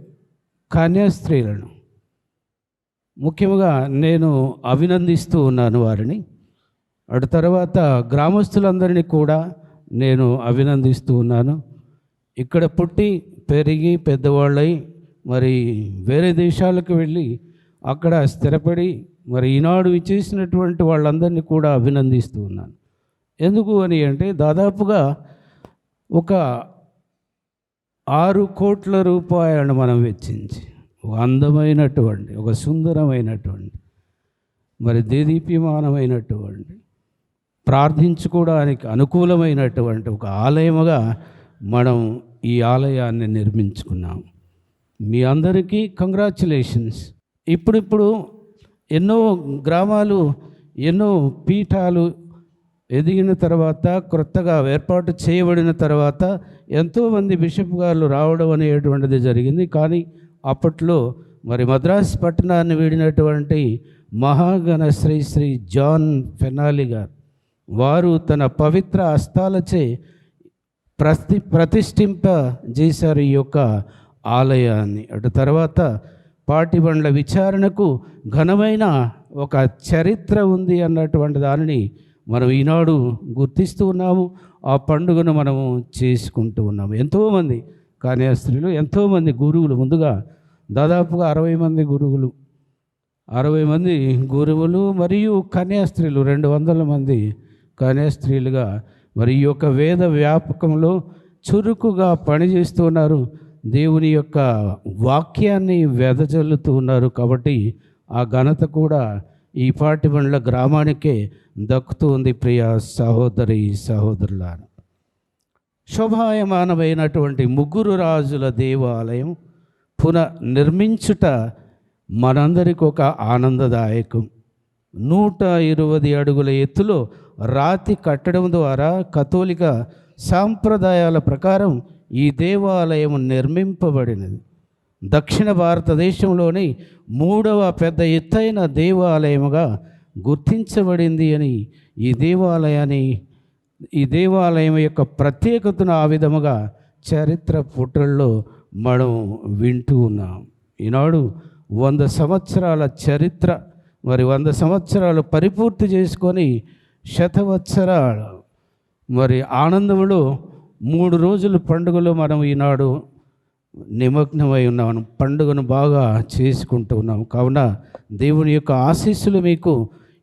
S3: కన్యాస్త్రీలను ముఖ్యంగా నేను అభినందిస్తూ ఉన్నాను వారిని. అటు తర్వాత గ్రామస్తులందరినీ కూడా నేను అభినందిస్తూ ఉన్నాను. ఇక్కడ పుట్టి పెరిగి పెద్దవాళ్ళై మరి వేరే దేశాలకు వెళ్ళి అక్కడ స్థిరపడి మరి ఈనాడు ఇచ్చేసినటువంటి వాళ్ళందరినీ కూడా అభినందిస్తూ ఉన్నాను. ఎందుకు అని అంటే దాదాపుగా ఒక 6 కోట్ల రూపాయలను మనం వెచ్చించి ఒక అందమైనటువంటి, ఒక సుందరమైనటువంటి, మరి దేదీప్యమానమైనటువంటి, ప్రార్థించుకోవడానికి అనుకూలమైనటువంటి ఒక ఆలయముగా మనం ఈ ఆలయాన్ని నిర్మించుకున్నాం. మీ అందరికీ కంగ్రాచ్యులేషన్స్. ఇప్పుడు ఎన్నో గ్రామాలు, ఎన్నో పీఠాలు ఎదిగిన తర్వాత, క్రొత్తగా ఏర్పాటు చేయబడిన తర్వాత ఎంతోమంది బిషప్ గారు రావడం అనేటువంటిది జరిగింది. కానీ అప్పట్లో మరి మద్రాసు పట్టణాన్ని వీడినటువంటి మహాగణ శ్రీ శ్రీ జాన్ ఫెనాలి గారు, వారు తన పవిత్ర హస్తాలచే ప్రతిష్ఠింపజేశారు ఈ యొక్క ఆలయాన్ని. అటు తర్వాత పాటిబండ్ల విచారణకు ఘనమైన ఒక చరిత్ర ఉంది అన్నటువంటి దానిని మనం ఈనాడు గుర్తిస్తూ ఉన్నాము. ఆ పండుగను మనము చేసుకుంటూ ఉన్నాము. ఎంతోమంది కన్యాస్త్రీలు, ఎంతోమంది గురువులు, ముందుగా దాదాపుగా 60 మంది గురువులు, 60 మంది గురువులు మరియు కన్యాస్త్రీలు, 200 మంది కన్యాస్త్రీలుగా మరి ఈ యొక్క వేద వ్యాపకంలో చురుకుగా పనిచేస్తున్నారు. దేవుని యొక్క వాక్యాన్ని వెదజల్లుతూ ఉన్నారు. కాబట్టి ఆ ఘనత కూడా ఈ పాటిబండ్ల గ్రామానికే దక్కుతూ ఉంది. ప్రియ సహోదరి సహోదరులారా, శోభాయమానమైనటువంటి ముగ్గురు రాజుల దేవాలయం పునర్నిర్మించుట మనందరికి ఒక ఆనందదాయకం. 120 అడుగుల ఎత్తులో రాతి కట్టడం ద్వారా కథోలిక సాంప్రదాయాల ప్రకారం ఈ దేవాలయం నిర్మింపబడినది. దక్షిణ భారతదేశంలోని 3వ పెద్ద ఎత్తైన దేవాలయముగా గుర్తించబడింది అని ఈ దేవాలయం యొక్క ప్రత్యేకతను ఆ విధముగా చరిత్ర పుటల్లో మనం వింటూ ఉన్నాం. ఈనాడు 100 సంవత్సరాల చరిత్ర, మరి 100 సంవత్సరాలు పరిపూర్తి చేసుకొని శతవత్సరాల మరి ఆనందములో 3 రోజుల పండుగలో మనం ఈనాడు నిమగ్నమై ఉన్నాం. పండుగను బాగా చేసుకుంటూ ఉన్నాం. కావున దేవుని యొక్క ఆశీస్సులు మీకు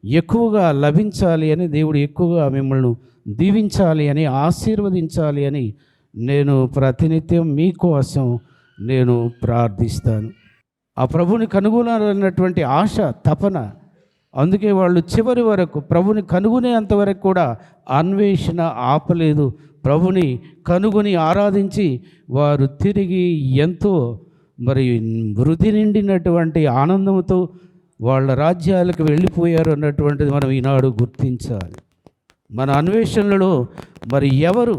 S3: ఎక్కువగా లభించాలి అని, దేవుడు ఎక్కువగా మిమ్మల్ని దీవించాలి అని, ఆశీర్వదించాలి అని నేను ప్రతినిత్యం మీకోసం నేను ప్రార్థిస్తాను. ఆ ప్రభుని కనుగొనాలన్నటువంటి ఆశ, తపన, అందుకే వాళ్ళు చివరి వరకు ప్రభుని కనుగొనేంతవరకు కూడా అన్వేషణ ఆపలేదు. ప్రభుని కనుగొని ఆరాధించి వారు తిరిగి ఎంతో మరి వృద్ధి నిండినటువంటి ఆనందంతో వాళ్ళ రాజ్యాలకు వెళ్ళిపోయారు అన్నటువంటిది మనం ఈనాడు గుర్తించాలి. మన అన్వేషణలో మరి ఎవరు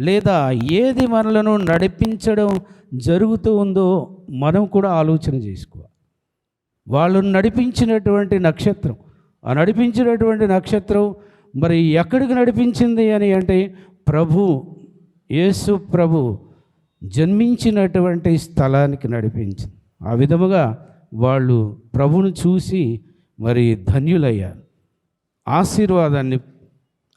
S3: లేదా ఏది మనలను నడిపించడం జరుగుతూ ఉందో మనం కూడా ఆలోచన చేసుకోవాలి. వాళ్ళను నడిపించినటువంటి నక్షత్రం, ఆ నడిపించినటువంటి నక్షత్రం మరి ఎక్కడికి నడిపించింది అని అంటే యేసు ప్రభు జన్మించినటువంటి స్థలానికి నడిపించింది. ఆ విధముగా వాళ్ళు ప్రభును చూసి మరి ధన్యులయ్యారు. ఆశీర్వాదాన్ని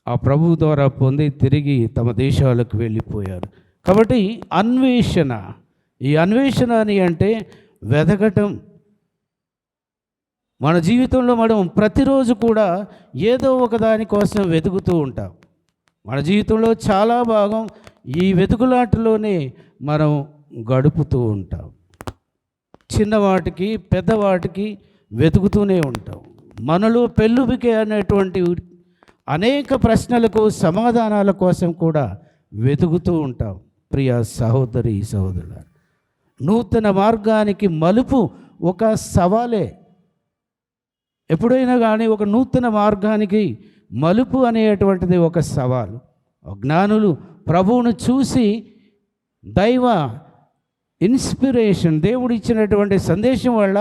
S3: ఆ ప్రభు ద్వారా పొంది తిరిగి తమ దేశాలకు వెళ్ళిపోయారు. కాబట్టి ఈ అన్వేషణ అని అంటే వెతకటం. మన జీవితంలో మనం ప్రతిరోజు కూడా ఏదో ఒక దానికోసం వెతుకుతూ ఉంటాం. మన జీవితంలో చాలా భాగం ఈ వెతుకులాటలోనే మనం గడుపుతూ ఉంటాం. చిన్నవాటికి పెద్దవాటికి వెతుకుతూనే ఉంటాం. మనలో పెళ్ళుబికే అనేటువంటి అనేక ప్రశ్నలకు సమాధానాల కోసం కూడా వెతుకుతూ ఉంటాం. ప్రియ సహోదరి సహోదరుల, నూతన మార్గానికి మలుపు ఒక సవాలే. ఎప్పుడైనా కానీ ఒక నూతన మార్గానికి మలుపు అనేటువంటిది ఒక సవాలు. జ్ఞానులు ప్రభువును చూసి దైవ ఇన్స్పిరేషన్, దేవుడు ఇచ్చినటువంటి సందేశం వల్ల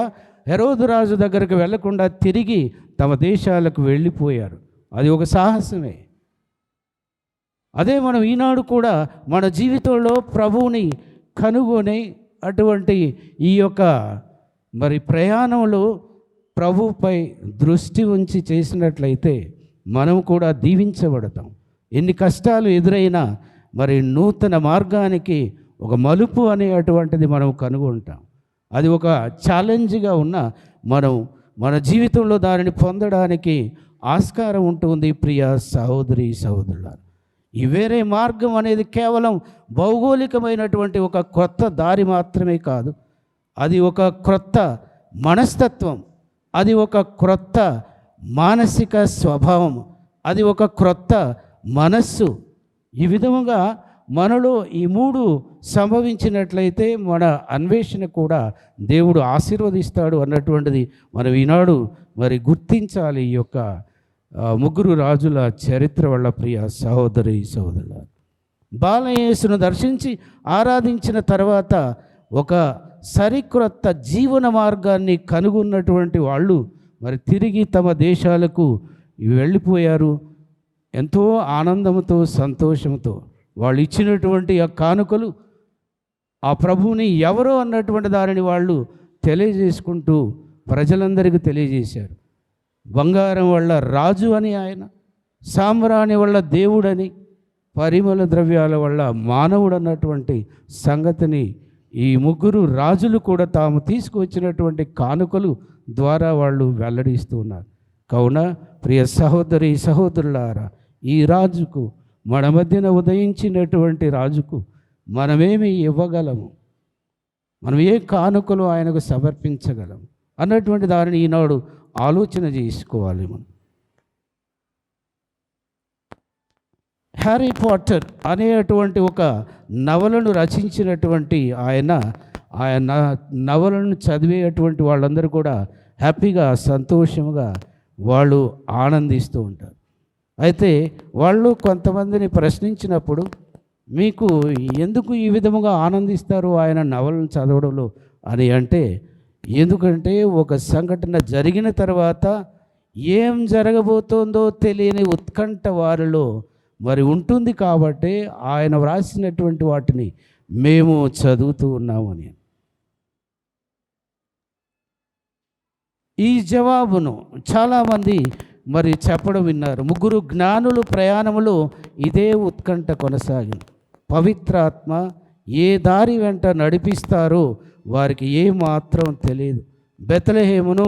S3: హెరోదు రాజు దగ్గరకు వెళ్లకుండా తిరిగి తమ దేశాలకు వెళ్ళిపోయారు. అది ఒక సాహసమే. అదే మనం ఈనాడు కూడా మన జీవితంలో ప్రభువుని కనుగొని అటువంటి ఈ యొక్క మరి ప్రయాణంలో ప్రభువుపై దృష్టి ఉంచి చేసినట్లయితే మనం కూడా దీవించబడతాం. ఎన్ని కష్టాలు ఎదురైనా మరి నూతన మార్గానికి ఒక మలుపు అనేటువంటిది మనం కనుగొంటాం. అది ఒక ఛాలెంజ్గా ఉన్న మనం మన జీవితంలో దానిని పొందడానికి ఆస్కారం ఉంటుంది. ప్రియ సహోదరి సహోదరులారా, ఈ వేరే మార్గం అనేది కేవలం భౌగోళికమైనటువంటి ఒక కొత్త దారి మాత్రమే కాదు. అది ఒక క్రొత్త మనస్తత్వం, అది ఒక క్రొత్త మానసిక స్వభావం, అది ఒక క్రొత్త మనస్సు. ఈ విధముగా మనలో ఈ 3 సంభవించినట్లయితే మన అన్వేషణ కూడా దేవుడు ఆశీర్వదిస్తాడు అన్నటువంటిది మనం ఈనాడు మరి గుర్తించాలి. ఈ యొక్క 3 రాజుల చరిత్ర వల్ల. ప్రియ సహోదరి సహోదరుల, బాలయేసును దర్శించి ఆరాధించిన తర్వాత ఒక సరికొత్త జీవన మార్గాన్ని కనుగొన్నటువంటి వాళ్ళు మరి తిరిగి తమ దేశాలకు వెళ్ళిపోయారు. ఎంతో ఆనందంతో సంతోషంతో వాళ్ళు ఇచ్చినటువంటి ఆ కానుకలు ఆ ప్రభువుని ఎవరో అన్నటువంటి దానిని వాళ్ళు తెలియజేసుకుంటూ ప్రజలందరికీ తెలియజేశారు. బంగారం వల్ల రాజు అని ఆయన, సామ్రాణి వల్ల దేవుడని, పరిమళ ద్రవ్యాల వల్ల మానవుడు అన్నటువంటి సంగతిని ఈ ముగ్గురు రాజులు కూడా తాము తీసుకువచ్చినటువంటి కానుకలు ద్వారా వాళ్ళు వెల్లడిస్తూ ఉన్నారు. కావున ప్రియ సహోదరి సహోదరులారా, ఈ రాజుకు, మన మధ్యన ఉదయించినటువంటి రాజుకు మనమేమి ఇవ్వగలము, మనం ఏ కానుకలు ఆయనకు సమర్పించగలము అన్నటువంటి దానిని ఈనాడు ఆలోచన చేసుకోవాలి. మనం హ్యారీ పాటర్ అనేటువంటి ఒక నవలను రచించినటువంటి ఆయన నవలను చదివేటువంటి వాళ్ళందరూ కూడా హ్యాపీగా, సంతోషంగా వాళ్ళు ఆనందిస్తూ ఉంటారు. అయితే వాళ్ళు కొంతమందిని ప్రశ్నించినప్పుడు, మీకు ఎందుకు ఈ విధముగా ఆనందిస్తారు ఆయన నవలను చదవడంలో అని అంటే, ఎందుకంటే ఒక సంఘటన జరిగిన తర్వాత ఏం జరగబోతోందో తెలియని ఉత్కంఠ వారిలో మరి ఉంటుంది కాబట్టి ఆయన వ్రాసినటువంటి వాటిని మేము చదువుతూ ఉన్నామని. ఈ జవాబును చాలామంది మరి చెప్పడం విన్నారు. ముగ్గురు జ్ఞానులు ప్రయాణములో ఇదే ఉత్కంఠ కొనసాగింది. పవిత్రాత్మ ఏ దారి వెంట నడిపిస్తారో వారికి ఏమాత్రం తెలియదు. బెత్లెహేమును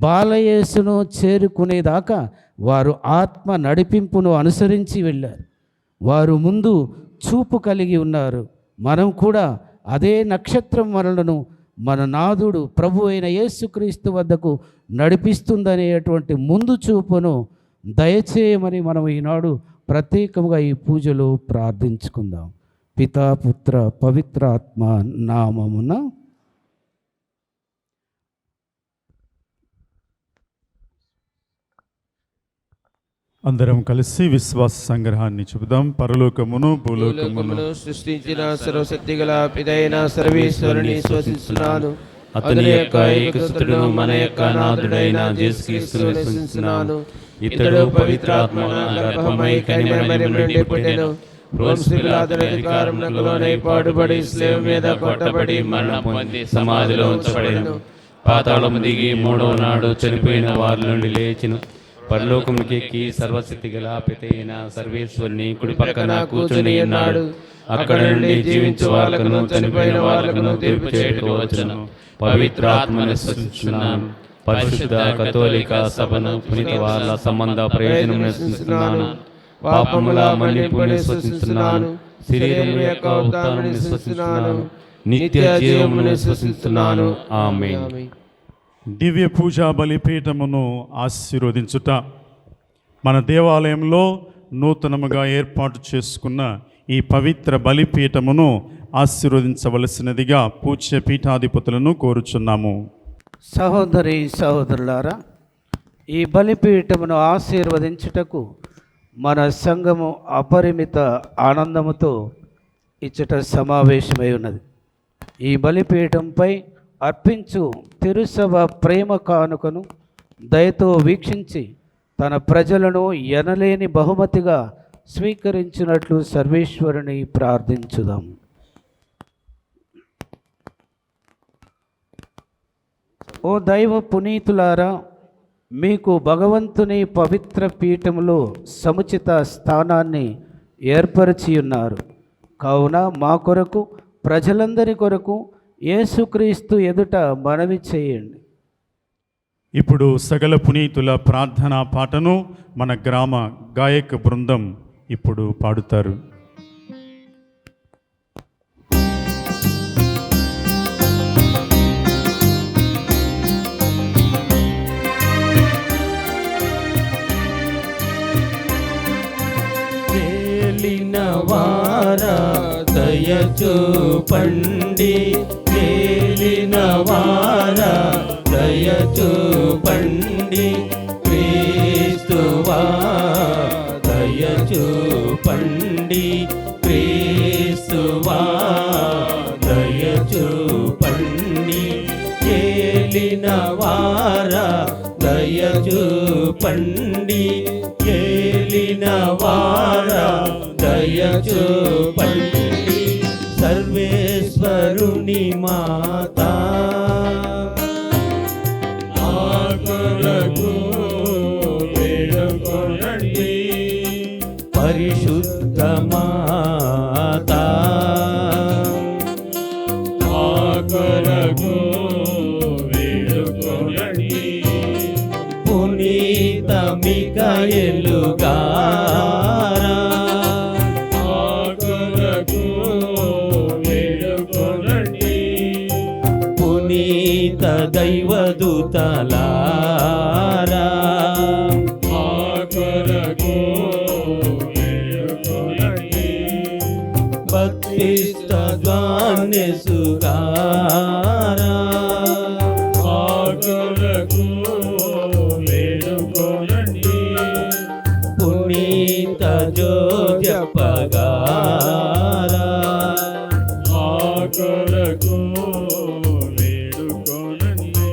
S3: బాలయేసును చేరుకునేదాకా వారు ఆత్మ నడిపింపును అనుసరించి వెళ్ళారు. వారు ముందు చూపు కలిగి ఉన్నారు. మనం కూడా అదే నక్షత్రం మనలను మన నాథుడు ప్రభు అయిన యేసుక్రీస్తు వద్దకు నడిపిస్తుందనేటువంటి ముందు చూపును దయచేయమని మనం ఈనాడు ప్రత్యేకంగా ఈ పూజలో ప్రార్థించుకుందాం. పితా పుత్ర పవిత్రాత్మ నామమున.
S2: అందరం కలిసి విశ్వాస సంగ్రహాన్ని చెబుదాం. పరలోకమును భూలోకమును
S4: సృష్టించిన సర్వశక్తి గల పిదైన సర్వేశ్వరుని శ్వసిస్తున్నాను. అతని యొక్క ఏకసుతుడును మన యొక్క నాథుడైన యేసుక్రీస్తును విశ్వసిస్తున్నాను. ఇతడు పవిత్రాత్మ గర్భమై కన్యమరియం నుండి పుట్టెను. రోమశిలాదుల అధికారమునకు లోనై పాటుపడి స్లేవ మీద కొట్టబడి మరణం పొంది సమాధిలో ఉంచబడెను. పాతాళము దిగి మూడవ నాడు చనిపోయిన వారి నుండి లేచిన పరలోకమునికి ఎక్కి సర్వశక్తి గల పితైన సర్వేశ్వరుని కుడి పక్కన కూర్చుని ఉన్నాడు. అక్కడ నుండి జీవించే వాళ్ళకును చనిపోయిన వాళ్ళకును తీర్పు చేయటకు వచ్చును. పవిత్రాత్మను విశ్వసిస్తున్నాను. పరిశుద్ధ కథోలిక సభను పునీత వాళ్ళ సంబంధ ప్రయోజనం విశ్వసిస్తున్నాను. పాపముల మన్నిపుని విశ్వసిస్తున్నాను. శరీరం యొక్క ఉత్థానాన్ని విశ్వసిస్తున్నాను. నిత్య జీవమును విశ్వసిస్తున్నాను. ఆమేన్.
S2: దివ్య పూజా బలిపీఠమును ఆశీర్వదించుట. మన దేవాలయంలో నూతనముగా ఏర్పాటు చేసుకున్న ఈ పవిత్ర బలిపీఠమును ఆశీర్వదించవలసినదిగా పూజ్య పీఠాధిపతులను కోరుచున్నాము.
S3: సహోదరి సహోదరులారా, ఈ బలిపీఠమును ఆశీర్వదించుటకు మన సంఘము అపరిమిత ఆనందముతో ఇచ్చట సమావేశమై ఉన్నది. ఈ బలిపీఠంపై అర్పించు తిరుసభ ప్రేమ కానుకను దయతో వీక్షించి తన ప్రజలను ఎనలేని బహుమతిగా స్వీకరించినట్లు సర్వేశ్వరుని ప్రార్థించుదాం. ఓ దైవ పునీతులారా, మీకు భగవంతుని పవిత్ర పీఠములో సముచిత స్థానాన్ని ఏర్పరిచి ఉన్నారు. కావున మా కొరకు, ప్రజలందరి కొరకు యేసుక్రీస్తు ఎదుట మనవి చేయండి.
S2: ఇప్పుడు సకల పునీతుల ప్రార్థనా పాటను మన గ్రామ గాయక బృందం ఇప్పుడు పాడుతారు.
S4: వారా దయచూపండి, తేలిన వారా దయచూపండి, క్రీస్తువా దయచూపండి, క్రీస్తువా దయచూపండి, తేలిన వారా దయచూపండి, ఏలిన వారా దయచూపండి, సర్వేశ్వరుని మాతా ఆకరకు వేడుకొనండి, పరిశుద్ధ మాతా పునీత మిఖాయేలు గారా
S8: మా కొరకు వేడుకొనండి.
S4: పునీత దైవదూతలారా
S8: మా కొరకు వేడుకొనండి.
S4: బప్తిస్త యోహానేసు గారా
S8: మా కొరకు వేడుకొనండి.
S4: పునీత జోజప్ప గారా
S8: మా కొరకు వేడుకొనండి.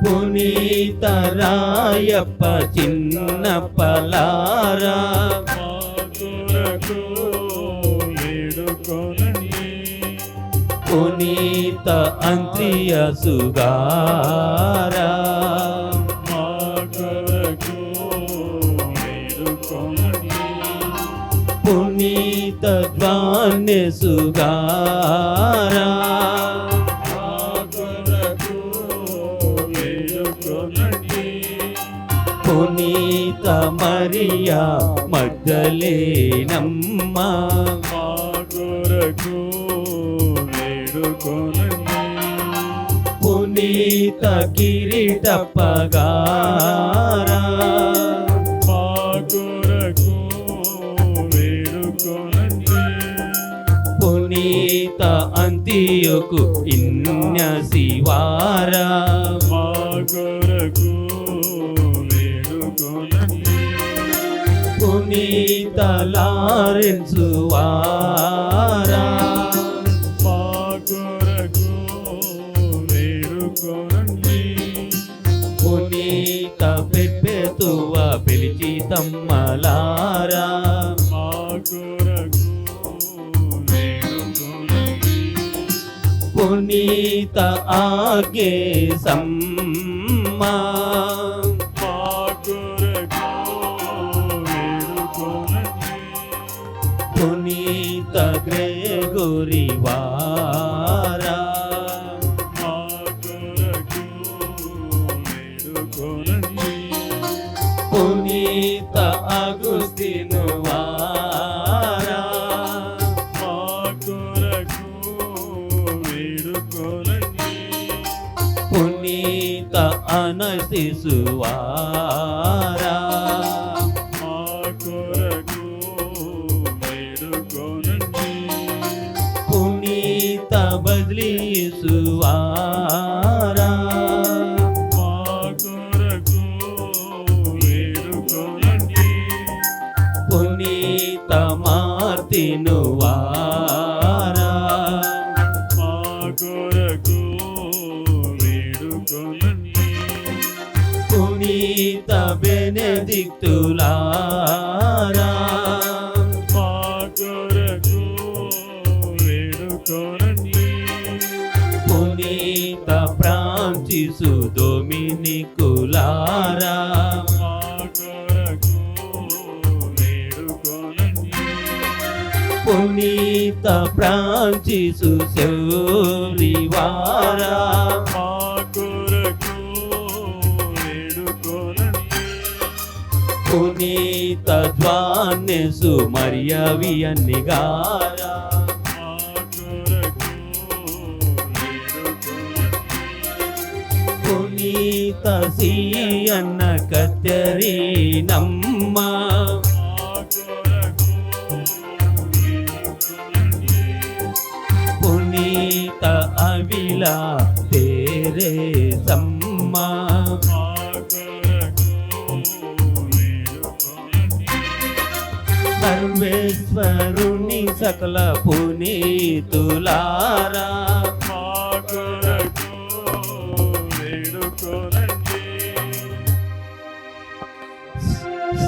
S4: పునీత రాయప్ప చిన్నప్పలారా
S8: మా కొరకు వేడుకొనండి.
S4: పునీత అంత్రియసు గారా
S8: మా కొరకు వేడుకొనండి.
S4: పునీత యోహానేసు గారా
S8: మా కొరకు వేడుకొనండి.
S4: పునీత మరియా మగ్దలేనమ్మ
S8: మా కొరకు వేడుకొనండి.
S4: పునీత కిరీటప్ప గారా
S8: మా కొరకు వేడుకొనండి.
S4: పునీత అంతియోకు ఇన్యసివారా
S8: మా కొరకు వేడుకొనండి.
S4: పునీత లారెన్సు వారా
S8: మా కొరకు వేడుకొనండి.
S4: పునీత పెప్పెతువ పిలిచితమ్మలారా
S8: మా కొరకు వేడుకొనండి.
S4: పునీత ఆగే సమ్మా
S8: మా కొరకు వేడుకొనండి.
S4: పునీత గ్రెగోరి వారా
S8: మా కొరకు వేడుకొనండి.
S4: పునీత అగుస్తిను వారా
S8: మా కొరకు వేడుకొనండి.
S4: పునీత అనసిసు వారా
S8: మా కొరకు వేడుకొనండి.
S4: పునీత బద్లీసు వారా
S8: మా కొరకు వేడుకొనండి.
S4: పునీత మార్తిను వారా
S8: మా కొరకు వేడుకొనండి.
S4: పునీత బెనెదిక్తులారా
S8: మా కొరకు వేడుకొనండి.
S4: పునీత ఫ్రాన్సిసు డొమినికులారా
S8: మా కొరకు వేడుకొనండి.
S4: పునీత ఫ్రాన్సిసు శౌరివారా
S8: మా కొరకు వేడుకొనండి.
S4: పునీత జ్వాన్యసు మరియవియన్ని గారా
S8: మా కొరకు వేడుకొనండి.
S4: పునీత సీయన్న కత్తెరీనమ్మ
S8: మా కొరకు వేడుకొనండి.
S4: పునీత అవిలా తెరేసమ్మ
S8: మా కొరకు వేడుకొనండి.
S4: సర్వేశ్వరుని సకల పునీతులారా
S8: మా కొరకు వేడుకొనండి.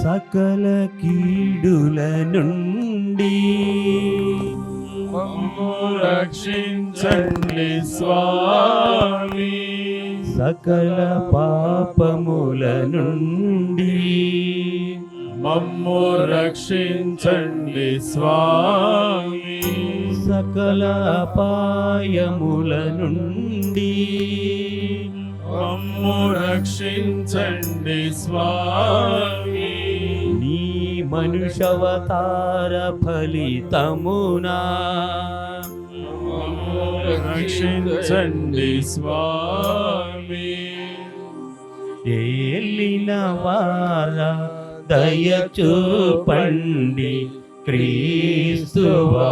S4: సకల కీడుల నుండి
S8: మమ్ము రక్షించండి స్వామి.
S4: సకల పాపముల నుండి
S8: మమ్ము రక్షించండి స్వామి.
S4: సకల అపాయముల నుండి
S8: మమ్ము రక్షించండి స్వామి.
S1: నీ మనుషవతార ఫలితమునా
S8: మమ్ము రక్షించండి స్వామి.
S1: ఏలిన వార దయ చూపండి క్రీస్తువా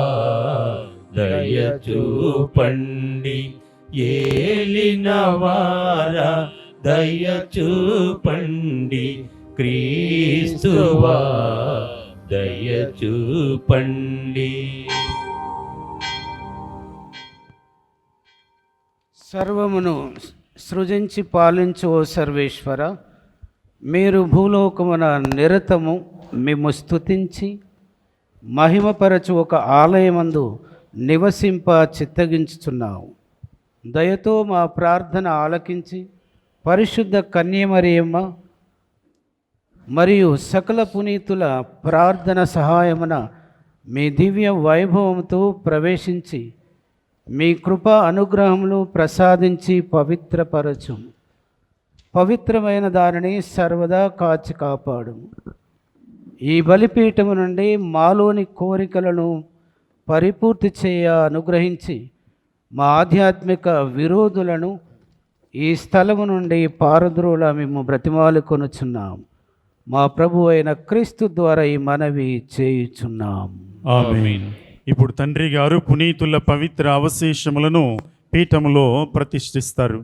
S1: దయ చూపండి. ఏలిన వార దయ చూపండి క్రీస్తువా దయ చూపండి.
S3: సర్వమును సృజించి పాలించు ఓ సర్వేశ్వర, మీరు భూలోకమున నిరతము మేము స్తుతించి మహిమపరచు ఒక ఆలయమందు నివసింప చిత్తగించుచున్నావు. దయతో మా ప్రార్థన ఆలకించి పరిశుద్ధ కన్యమరియమ్మ మరియు సకల పునీతుల ప్రార్థన సహాయమున మీ దివ్య వైభవంతో ప్రవేశించి మీ కృప అనుగ్రహములు ప్రసాదించి పవిత్రపరచు. పవిత్రమైన దానిని సర్వదా కాచి కాపాడు. ఈ బలిపీఠము నుండి మాలోని కోరికలను పరిపూర్తి చేయ అనుగ్రహించి మా ఆధ్యాత్మిక విరోధులను ఈ స్థలము నుండి పారద్రోల మేము బ్రతిమాలుకొనుచున్నాం. మా ప్రభు అయిన క్రీస్తు ద్వారా ఈ మనవి చేయుచున్నాం.
S2: ఆమేన్. ఇప్పుడు తండ్రి గారు పునీతుల పవిత్ర అవశేషములను పీఠములో ప్రతిష్ఠిస్తారు.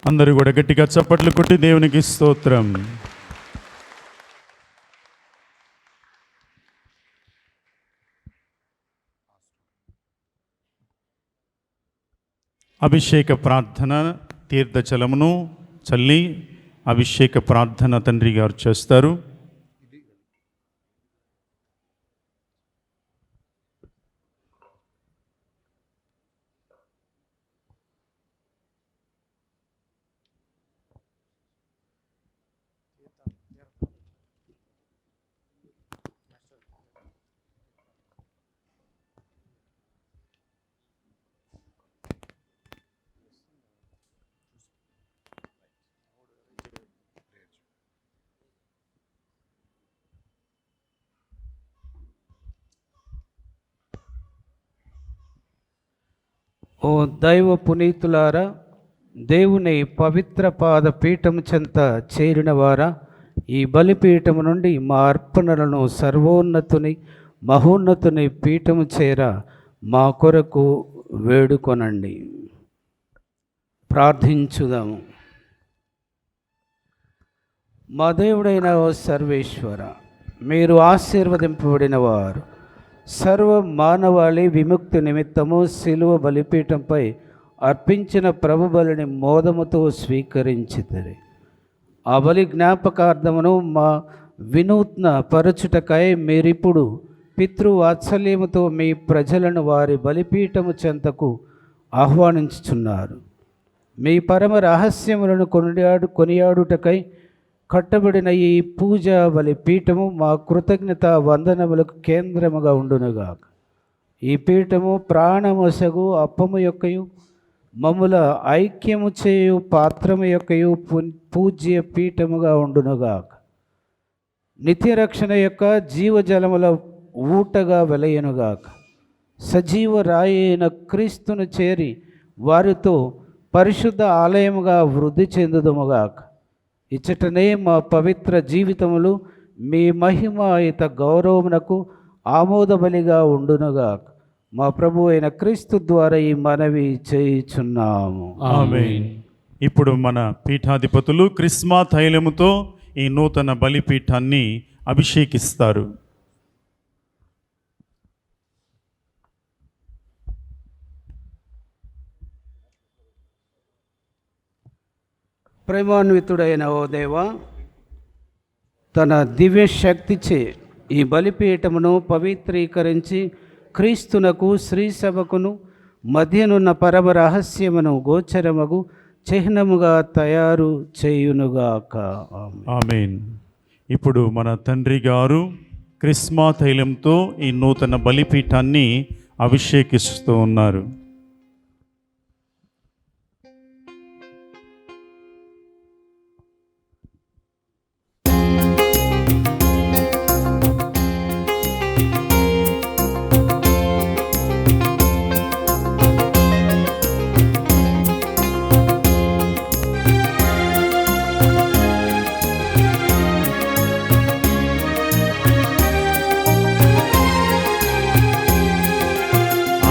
S2: అందరూ కూడా గట్టిగా చప్పట్లు కొట్టి దేవునికి స్తోత్రం. అభిషేక ప్రార్థన తీర్థజలమును చల్లి అభిషేక ప్రార్థన తండ్రి గారు చేస్తారు.
S3: ఓ దైవ పునీతులారా, దేవుని పవిత్ర పాద పీఠము చెంత చేరిన వారా, ఈ బలిపీఠము నుండి మా అర్పణలను సర్వోన్నతుని మహోన్నతుని పీఠము చేర మా కొరకు వేడుకొనండి. ప్రార్థించుదాము. మా దేవుడైన ఓ సర్వేశ్వర, మీరు ఆశీర్వదింపబడిన వారు సర్వ మానవాళి విముక్తి నిమిత్తము శిలువ బలిపీఠంపై అర్పించిన ప్రభు బలిని మోదముతో స్వీకరించితిరి. ఆ బలి జ్ఞాపకార్థమును మా వినూత్న పరచుటకై మీరిప్పుడు పితృవాత్సల్యముతో మీ ప్రజలను వారి బలిపీఠము చెంతకు ఆహ్వానించుచున్నారు. మీ పరమ రహస్యములను కొనియాడుటకై కట్టబడిన ఈ పూజా బలి పీఠము మా కృతజ్ఞత వందనములకు కేంద్రముగా ఉండునుగాక. ఈ పీఠము ప్రాణమొసగు అప్పము యొక్కయు మమ్ముల ఐక్యము చేయు పాత్రము యొక్కయు పూజ్య పీఠముగా ఉండునుగాక. నిత్యరక్షణ యొక్క జీవజలముల ఊటగా వెలయనుగాక. సజీవ రాయైన క్రీస్తును చేరి వారితో పరిశుద్ధ ఆలయముగా వృద్ధి చెందుదుముగాక. ఇచ్చటనే మా పవిత్ర జీవితములు మీ మహిమాయుత గౌరవమునకు ఆమోదబలిగా ఉండునుగాక. మా ప్రభు అయిన క్రీస్తు ద్వారా ఈ మనవి చేయుచున్నాము.
S2: ఆమేన్. ఇప్పుడు మన పీఠాధిపతులు క్రిస్మా తైలముతో ఈ నూతన బలిపీఠాన్ని అభిషేకిస్తారు.
S3: ప్రేమాన్వితుడైన ఓ దేవా, తన దివ్య శక్తిచే ఈ బలిపీఠమును పవిత్రీకరించి క్రీస్తునకు శ్రీసభకును మధ్యనున్న పరమ రహస్యమును గోచరమగు చిహ్నముగా తయారు చేయునుగాక.
S2: ఆమేన్. ఇప్పుడు మన తండ్రి గారు క్రిస్మా తైలంతో ఈ నూతన బలిపీఠాన్ని అభిషేకిస్తూ ఉన్నారు.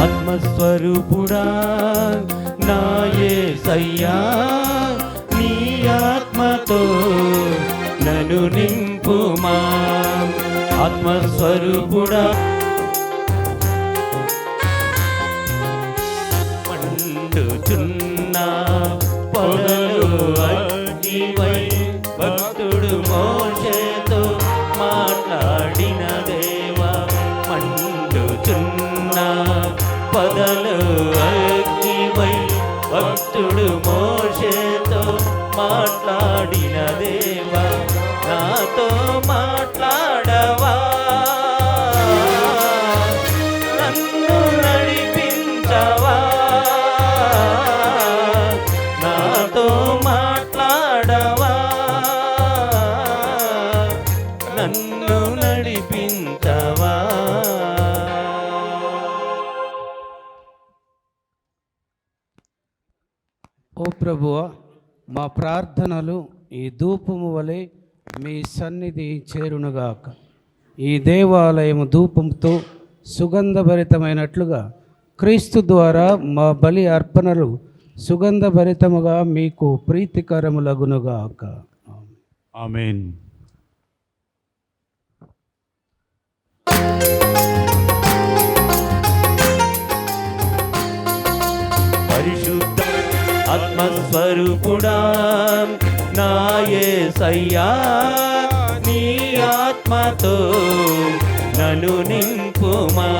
S1: ఆత్మస్వరూపుడా నా యేసయ్యా, నీ ఆత్మతో నన్ను నింపుమా. ఆత్మస్వరూపుడా మండుచున్న పొదలు అగ్నివై భక్తుడు మోషేతో మాట్లాడిన దేవా. మండుచున్న పొదలు అగ్నివై భక్తుడు మోషేతో మాట్లాడిన దేవా, నాతో మాట్లాడవా, నన్ను నడిపించవా. నాతో మాట్లాడవా, నన్ను నడిపించవా.
S3: ఓ ప్రభువా, మా ప్రార్థనలు ఈ ధూపము వలె మీ సన్నిధి చేరునుగాక. ఈ దేవాలయము ధూపంతో సుగంధభరితమైనట్లుగా క్రీస్తు ద్వారా మా బలి అర్పణలు సుగంధభరితముగా మీకు ప్రీతికరములగునుగాక.
S2: ఆమేన్.
S1: పరిశుద్ధ ఆత్మస్వరూపుడా నా యేసయ్యా, నీ ఆత్మతో నన్ను నింపుమా.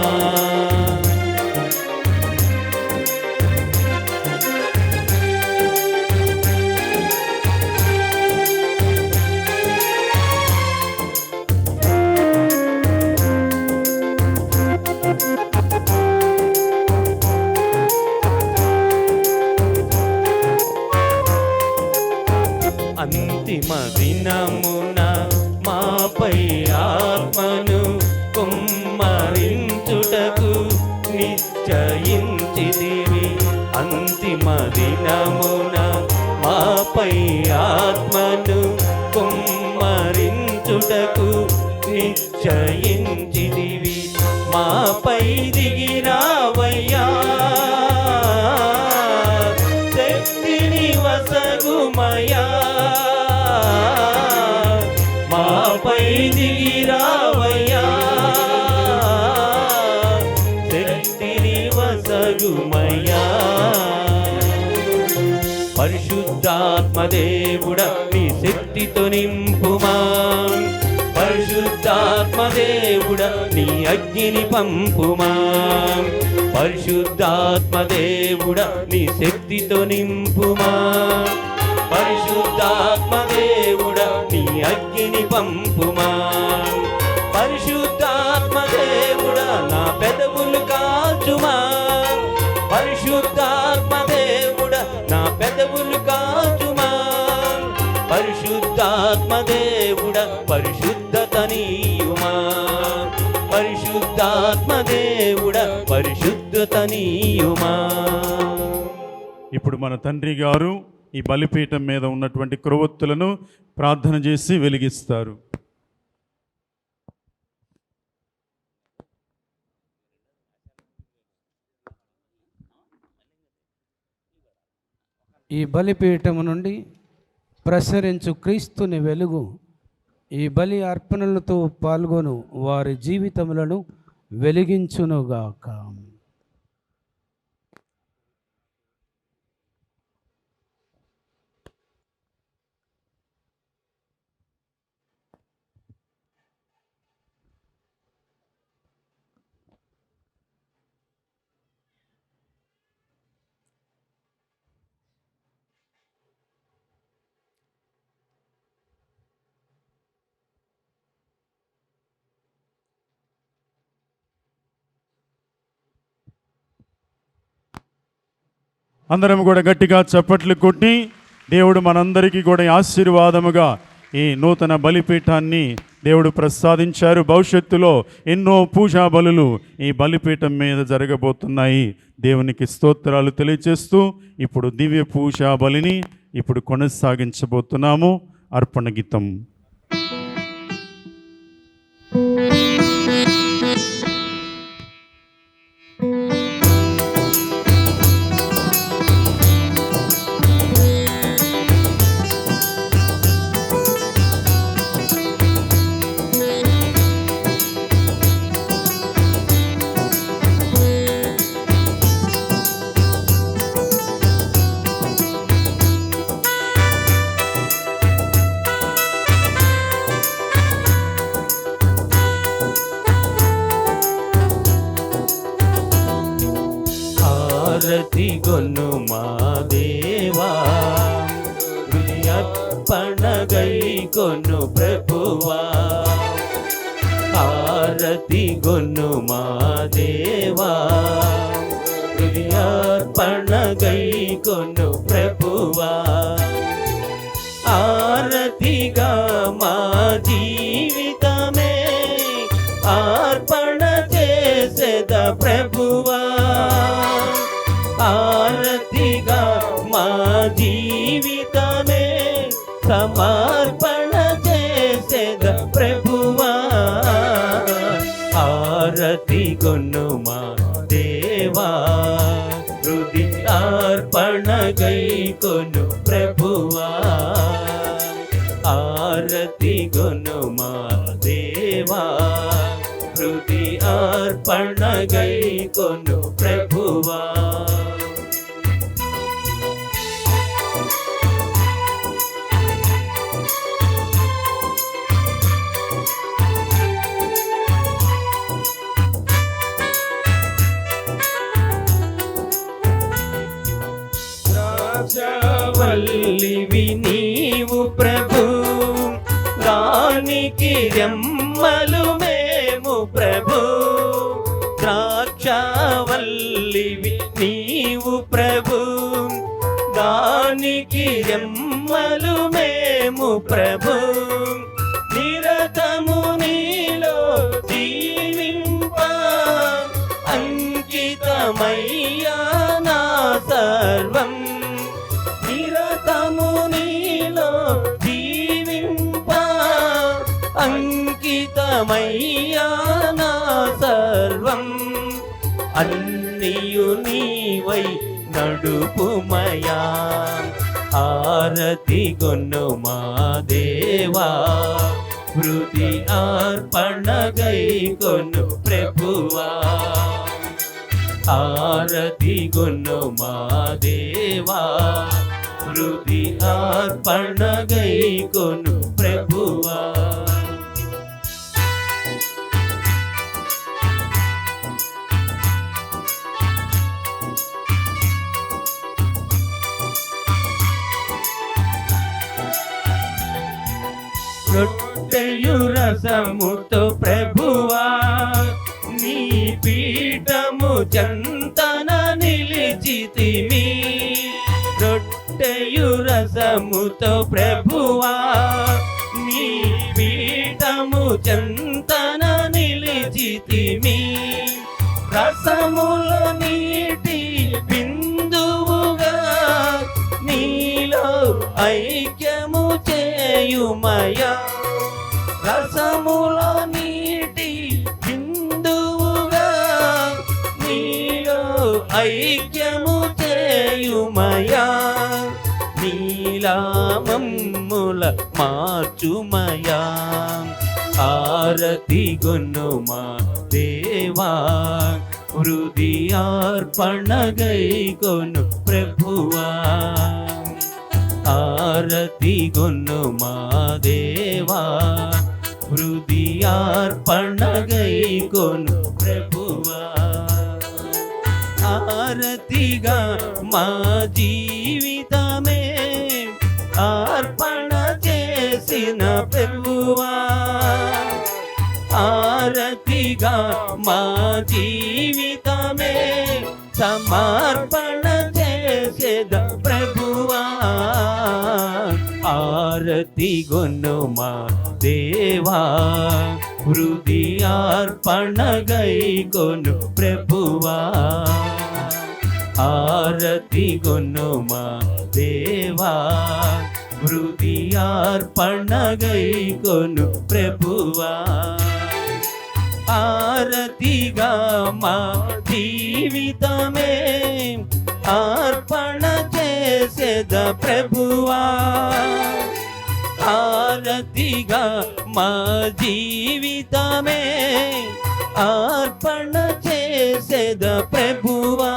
S1: అంతిమ దినమున మాపై ఆత్మను కుమ్మరించుటకు నిశ్చయించితివి. అంతిమ దినమున మాపై ఆత్మను కుమ్మరించుటకు నిశ్చయించితివి. మాపై దిగిరావయ్యా, శక్తిని వసగుమయా. మాపై దిగిరావయ్యా, శక్తిని వసగుమయా. పరిశుద్ధాత్మదేవుడా నీ శక్తితో నింపుమా. పరిశుద్ధాత్మదేవుడా నీ అగ్నిని పంపుమా. పరిశుద్ధాత్మదేవుడా నీ శక్తితో నింపుమా. పరిశుద్ధాత్మదేవుడా నీ అగ్నిని పంపుమా. పరిశుద్ధాత్మదేవుడా నా పెదవులు కాచుమా. పరిశుద్ధాత్మదేవుడా నా పెదవులు కాచుమా. పరిశుద్ధాత్మదేవుడా పరిశుద్ధతనీయుమా. పరిశుద్ధాత్మదేవుడా పరిశుద్ధతనీయుమా.
S2: ఇప్పుడు మన తండ్రి గారు ఈ బలిపీఠం మీద ఉన్నటువంటి క్రొవ్వొత్తులను ప్రార్థన చేసి వెలిగిస్తారు.
S3: ఈ బలిపీఠము నుండి ప్రసరించు క్రీస్తుని వెలుగు ఈ బలి అర్పణలతో పాల్గొను వారి జీవితములను వెలిగించునుగాక.
S2: అందరం కూడా గట్టిగా చప్పట్లు కొట్టి దేవుడు మనందరికీ కూడా ఆశీర్వాదముగా ఈ నూతన బలిపీఠాన్ని దేవుడు ప్రసాదించారు. భవిష్యత్తులో ఎన్నో పూజా బలులు ఈ బలిపీఠం మీద జరగబోతున్నాయి. దేవునికి స్తోత్రాలు తెలియజేస్తూ ఇప్పుడు దివ్య పూజా బలిని ఇప్పుడు కొనసాగించబోతున్నాము. అర్పణ గీతం.
S1: హారతి గొను మా దేవా, హృదయర్పణగై కొను ప్రభువా. హారతి గొను మా దేవా, హృదయర్పణగై కొను ప్రభువా. ఆరతిగా మా జీవితమే అర్పణ చేసేద ప్రభువా. ఆరతిగా మా జీవితమే సమర్పణ చేసేద ప్రభువా. ఆరతి గొను మా దేవా, హృదయార్పణగై కొను ప్రభువా. ఆరతి గొను మా దేవా, హృదయార్పణగై కొను ప్రభువా. ద్రాక్షావల్లివి నీవు ప్రభు, దానికి రెమ్మలు మేము ప్రభు. ద్రాక్షావల్లివి నీవు ప్రభు, దానికి రెమ్మలు మేము ప్రభు. నిరతము నీలో జీవింప అంకితమయ్యా నా సర్వం. నిరతము నీలో జీవింప అంకితమయ్యా నా సర్వం. అన్నియు నీవై నడుపుమయా. ఆరతి గొను మా దేవా, హృదయార్పణగై కొను ప్రభువా. ఆరతి గొను మా దేవా, హృదయార్పణగై కొను ప్రభువా. రొట్టెయు రసముతో ప్రభువా, నీ పీఠము చెంతన నిలిచితిమి. రొట్టెయు రసముతో ప్రభువా, నీ పీఠము చెంతన నిలిచితిమి. రసముల నీటి బిందువుగా నీలో ఐక్యము చేయుమయా. రసముల నీటి బిందువుగా నీలో ఐక్యము చేయుమయా. నీలామమ్ముల మార్చుమయా. ఆరతి గొను మా దేవా, హృదయార్పణగై కొను ప్రభువా. ఆరతి గొను మా దేవా, హృదయార్పణగై కొను ప్రభువా. ఆరతిగా మా జీవితమే అర్పణ చేసిన ప్రభువా. ఆరతిగా మా జీవితమే సమర్పణ చేసే ఆరతి గొన్నుమా దేవా హృదయార్పణగై కొను ప్రభువా ఆరతి గొన్నుమా దేవా హృదయార్పణగై కొను ప్రభువా ఆరతిగా మా జీవితమే అర్పణ చేసేద ప్రభువా ఆరతిగా మా జీవితమే అర్పణ చేసేద ప్రభువా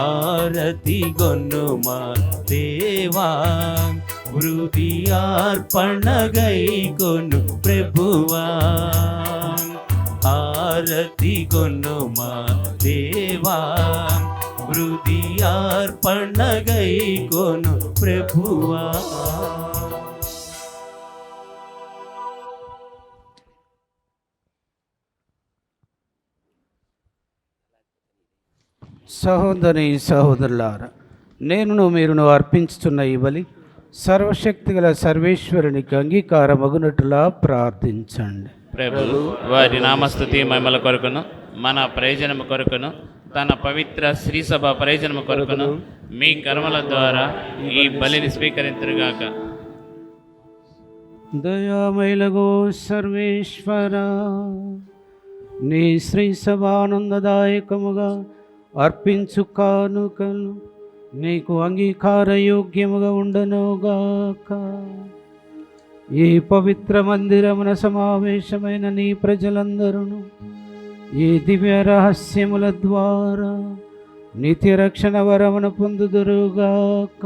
S1: ఆరతి గొన్నుమా దేవా హృదయార్పణగై కొను ప్రభువా ఆరతి గొన్నుమా దేవా హృదయార్పణగై కొను ప్రభువా.
S3: సహోదరి సహోదరులారా, నేనును మీరును అర్పించుతున్న ఈ బలి సర్వశక్తిగల సర్వేశ్వరునికి అంగీకారమగునట్లుగా ప్రార్థించండి.
S4: ప్రభు వారి నామస్తుతి మహిమల కొరకును మన ప్రయోజనము కొరకును తన పవిత్ర శ్రీసభ ప్రయోజనము కొరకును మీ కర్మల ద్వారా ఈ బలిని స్వీకరించుగాక.
S3: దయామయులగో సర్వేశ్వర, నీ శ్రీ సభానందదాయకముగా అర్పించు కానుకలు నీకు అంగీకారయోగ్యముగా ఉండనుగాక. ఈ పవిత్ర మందిరమున సమావేశమైన నీ ప్రజలందరూ ఈ దివ్య రహస్యముల ద్వారా నిత్య రక్షణ వరమును పొందుదురుగాక.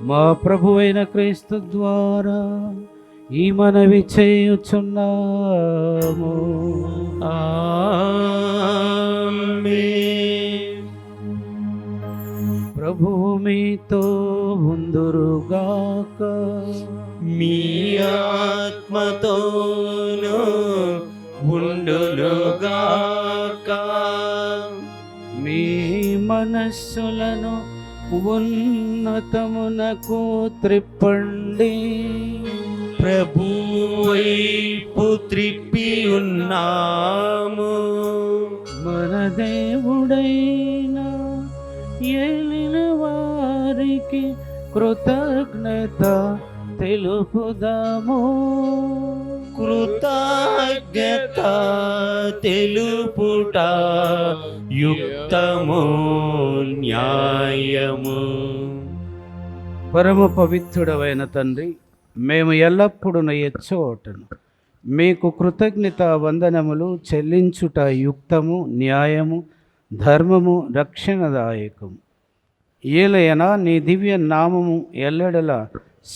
S3: మా ప్రభువైన క్రీస్తు ద్వారా ఈ మనవి చేయుచున్నాము.
S1: ఆమేన్.
S3: ప్రభువు మీతో ఉందురుగాక.
S1: మీ ఆత్మతోను ఉండునుగాక.
S3: మీ మనస్సులను ఉన్నతమునకు త్రిప్పండి.
S1: ప్రభు వైపు త్రిప్పి ఉన్నాము.
S3: మన దేవుడైన ఏలిన వారికి కృతజ్ఞత తెలుపుదాము.
S1: కృతజ్ఞత తెలుపుట యుక్తము న్యాయము.
S3: పరమ పవిత్రుడవైన తండ్రి, మేము ఎల్లప్పుడూ ఎచ్చోటను మీకు కృతజ్ఞత వందనములు చెల్లించుట యుక్తము న్యాయము ధర్మము రక్షణదాయకము. ఏలయనా నీ దివ్య నామము ఎల్లడలా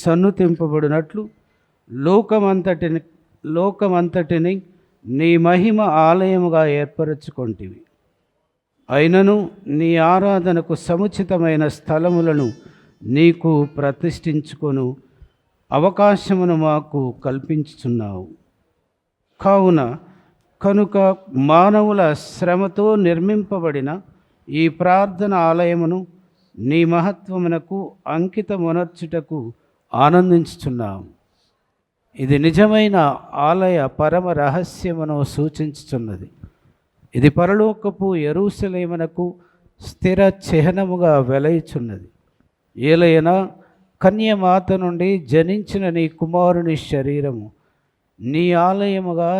S3: సన్నుతింపబడినట్లు లోకమంతటిని నీ మహిమ ఆలయముగా ఏర్పరచుకొంటివి. అయినను నీ ఆరాధనకు సముచితమైన స్థలములను నీకు ప్రతిష్ఠించుకొను అవకాశమును మాకు కల్పించుచున్నావు. కనుక మానవుల శ్రమతో నిర్మింపబడిన ఈ ప్రార్థన ఆలయమును నీ మహత్వమునకు అంకితమునర్చుటకు ఆనందించుచున్నాము. ఇది నిజమైన ఆలయ పరమ రహస్యమును సూచించుచున్నది. ఇది పరలోకపు యెరూషలేమునకు స్థిర చిహ్నముగా వెలయుచున్నది. ఏలయనా కన్యమాత నుండి జనించిన నీ కుమారుని శరీరము నీ ఆలయముగా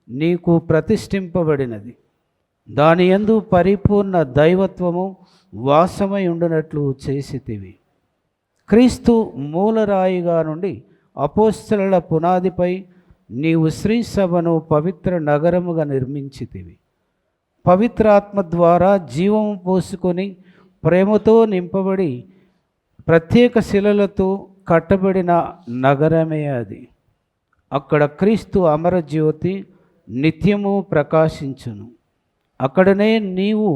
S3: నీకు ప్రతిష్ఠింపబడినది. దాని యందు పరిపూర్ణ దైవత్వము వాసమై ఉండునట్లు చేసితివి. క్రీస్తు మూలరాయిగా నుండి అపోస్తలుల పునాదిపై నీవు శ్రీసభను పవిత్ర నగరముగా నిర్మించితివి. పవిత్రాత్మ ద్వారా జీవము పోసుకొని ప్రేమతో నింపబడి ప్రత్యేక శిలలతో కట్టబడిన నగరమే అది. అక్కడ క్రీస్తు అమరజ్యోతి నిత్యము ప్రకాశించును. అక్కడనే నీవు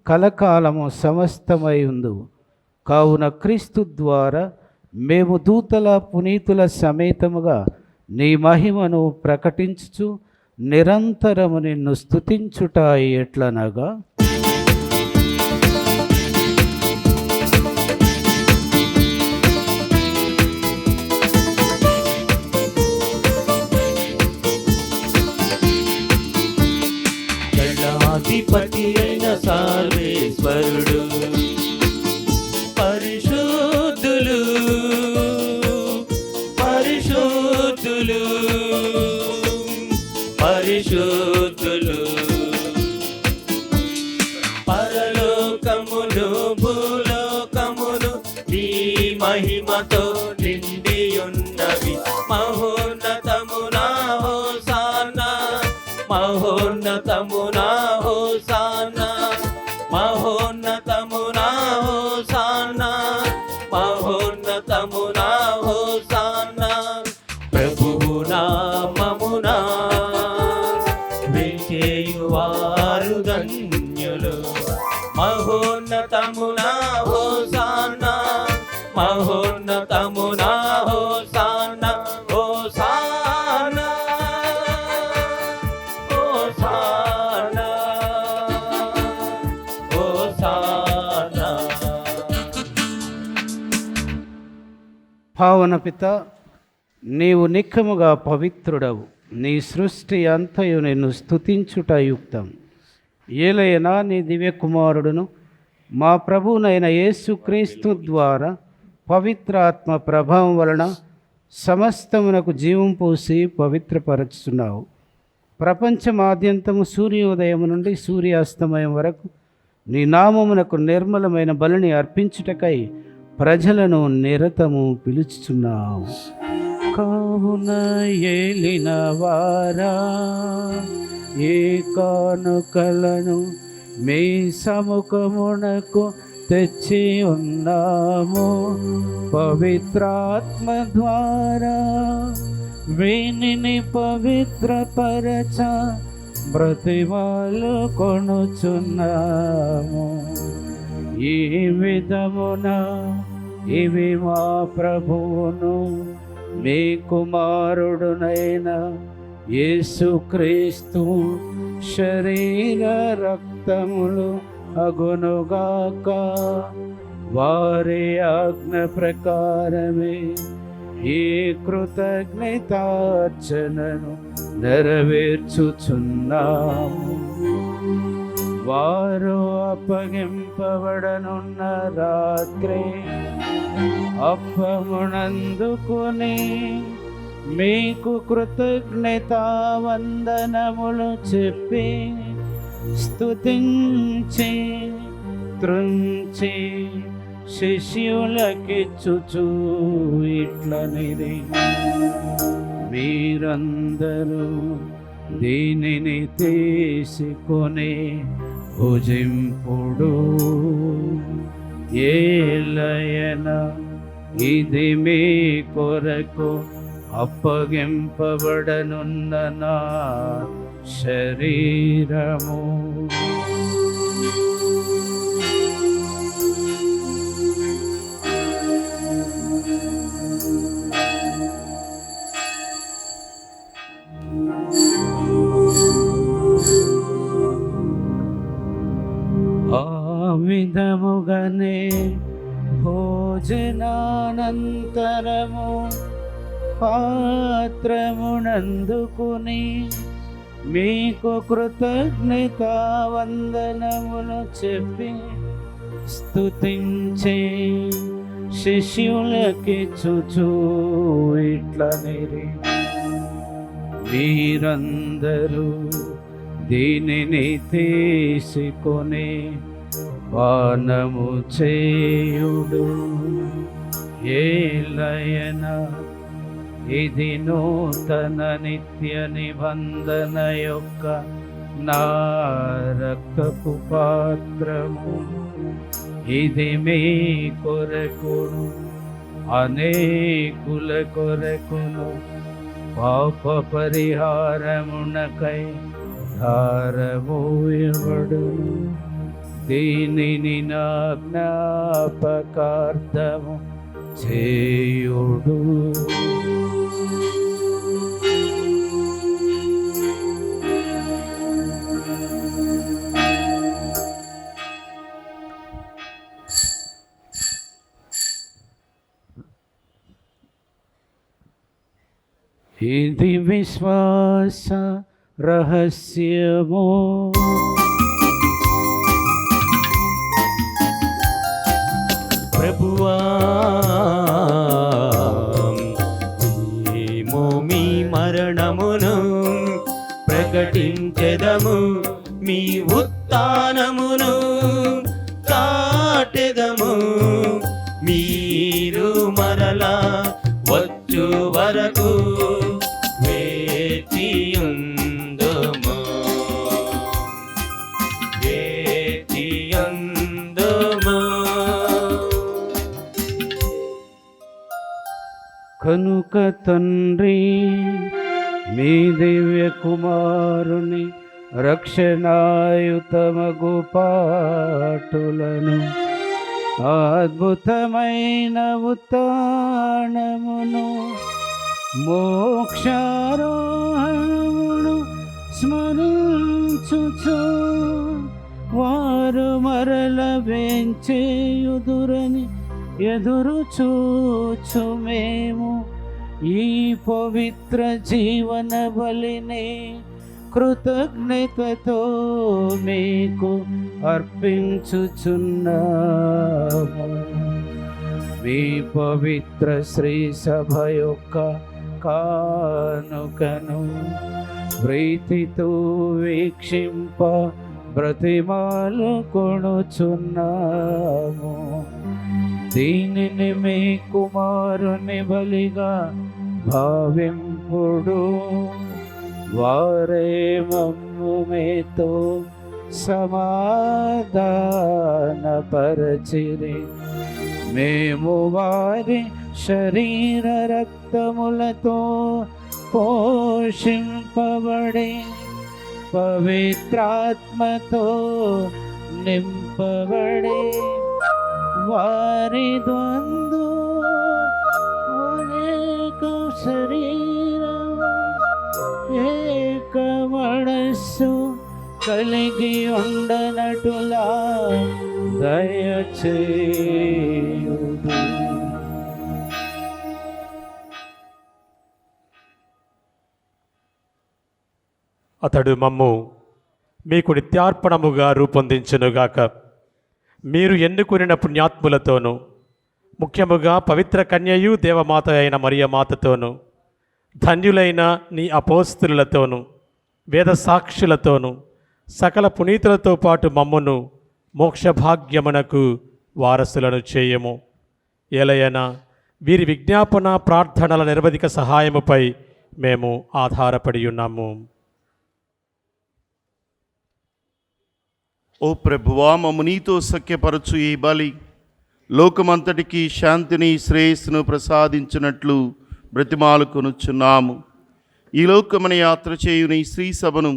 S3: కలకాలము సమస్తమై ఉందువు. కావున క్రీస్తు ద్వారా మేము దూతల పునీతుల సమేతముగా నీ మహిమను ప్రకటించుచు నిరంతరము నిన్ను స్తుతించుట ఎట్లనగా,
S1: అధిపతి అయిన సర్వేశ్వరుడు. పరిశుద్ధులు పరిశుద్ధులు పరిశుద్ధులు, పరలోకములు భూలోకములు నీ మహిమతో నిండి ఉన్నవి. మహోన్నతమునా హోసానా, మహోన్నతమునా హోసానా, మహోన్నతమునా హోసానా, మహోన్నతమునా హోసానా. ప్రభువు నామమునా విజేయువారు ధన్యులు. మహోన్నతమునా హోసానా, మహోన్నతమునా హోసానా, హోసానా హోసానా హోసానా.
S3: పావన పిత, నీవు నిక్కముగా పవిత్రుడవు. నీ సృష్టి అంతయు నిన్ను స్తుతించుట యుక్తం. ఏలైనా నీ దివ్యకుమారుడును మా ప్రభువునైన యేసుక్రీస్తు ద్వారా పవిత్రాత్మ ప్రభావం వలన సమస్తమునకు జీవం పోసి పవిత్రపరచుతున్నావు. ప్రపంచమాద్యంతము సూర్యోదయం నుండి సూర్యాస్తమయం వరకు నీ నామమునకు నిర్మలమైన బలిని అర్పించుటకై ప్రజలను నిరతము పిలుచుచున్నావు. కావున ఏలిన వారా, ఏ కానుకలను మీ సముఖమునకు తెచ్చి ఉన్నాము. పవిత్రాత్మ ద్వారా వీనిని పవిత్రపరచ బ్రతిమాలు కొనుచున్నాము. ఈ విధమున ఇవి మా ప్రభువును మీ కుమారుడునైన యేసుక్రీస్తు శరీర రక్తములు అగునుగాక. వారి ఆజ్ఞ ప్రకారమే ఈ కృతజ్ఞతార్చనను నెరవేర్చుచున్నాము. వారు అప్పగింపబడనున్న రాత్రి అప్పమునందుకుని మీకు కృతజ్ఞతావందనములు చెప్పి స్తుతించి త్రుంచి శిష్యులకిచ్చుచు ఇట్లనిది, మీరందరూ దీనిని తీసుకొని భుజింపుడు. ఏలయన ఇది మీ కొరకు అప్పగింపబడనున్న నా శరీరము. ఆ విధముగానే భోజనానంతరము పాత్రమునందుకుని మీకు కృతజ్ఞతావందనములు చెప్పి స్తుతించి శిష్యులకిచ్చుచు ఇట్లనిది, మీరందరూ దీనిని తీసుకొని పానము చేయుడు. ఏలయన ఇది నూతన నిత్య నిబంధన యొక్క నా రక్తపు పాత్రము. ఇది మీ కొరకును అనేకుల కొరకును పాప పరిహారమునకై ధారమోయబడును. దీనిని నా జ్ఞాపకార్థము చేయుడు. ఇది విశ్వాస రహస్యము.
S1: ప్రభువా మేము మీ మరణమును ప్రకటించెదము, మీ ఉత్థానమును చాటెదము. మీరు మరలా వచ్చు వరకు వేచియుందుము, వేచియుందుము.
S3: కనుక తండ్రి మీ దివ్య కుమారుని రక్షణాయుతమగు పాటులను అద్భుతమైన ఉత్థానమును మోక్షారోహణమును స్మరించుచు వారు మరల వేంచేయుదురని ఎదురు చూచు మేము ఈ పవిత్ర జీవన బలిని కృతజ్ఞతతో మీకు అర్పించుచున్నాము. మీ పవిత్ర శ్రీ సభ యొక్క కానుకను ప్రీతితో వీక్షింప బ్రతిమాలు కొనుచున్నాము. దీనిని మీ కుమారుని బలిగా భావింపుడు. వారే మమ్ము మీతో సమాధానపరచిరి, మేము వారి శరీర రక్తములతో పోషింపబడి పవిత్రాత్మతో నింపబడి వారి ద్వంద్వ అనేక శరీరం ఏక మనస్సు కలిగి ఉండనటులా దయచేయుడు.
S9: అతడు మమ్ము మీకు నిత్యార్పణముగా రూపొందించునుగాక. మీరు ఎన్నుకున్న పుణ్యాత్ములతోనూ ముఖ్యముగా పవిత్ర కన్యయు దేవమాత అయిన మరియమాతతోనూ ధన్యులైన నీ అపోస్తులతోనూ వేద సాక్షులతోనూ సకల పునీతులతో పాటు మమ్మును మోక్షభాగ్యమునకు వారసులను చేయము. ఏలయనా వీరి విజ్ఞాపన ప్రార్థనల నిరవధిక సహాయముపై మేము ఆధారపడి ఉన్నాము.
S10: ఓ ప్రభువా, మమ్ము నీతో సఖ్యపరచు ఈ బలి లోకమంతటికి శాంతిని శ్రేయస్సును ప్రసాదించినట్లు బ్రతిమాలుకొనుచున్నాము. ఈ లోకమని యాత్ర చేయు నీ శ్రీ సభను,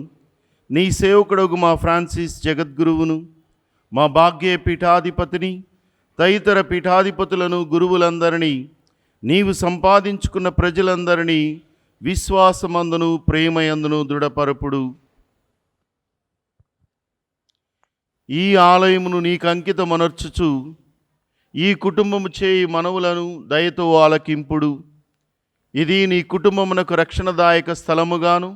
S10: నీ సేవకుడగు మా ఫ్రాన్సిస్ జగద్గురువును, మా భాగ్య పీఠాధిపతిని, తదితర పీఠాధిపతులను, గురువులందరినీ, నీవు సంపాదించుకున్న ప్రజలందరినీ విశ్వాసమందును ప్రేమయందును దృఢపరపుడు. ఈ ఆలయమును నీకు అంకితమనర్చుచు ఈ కుటుంబము చేయి మనవులను దయతో ఆలకింపుడు. ఇది నీ కుటుంబమునకు రక్షణదాయక స్థలముగాను,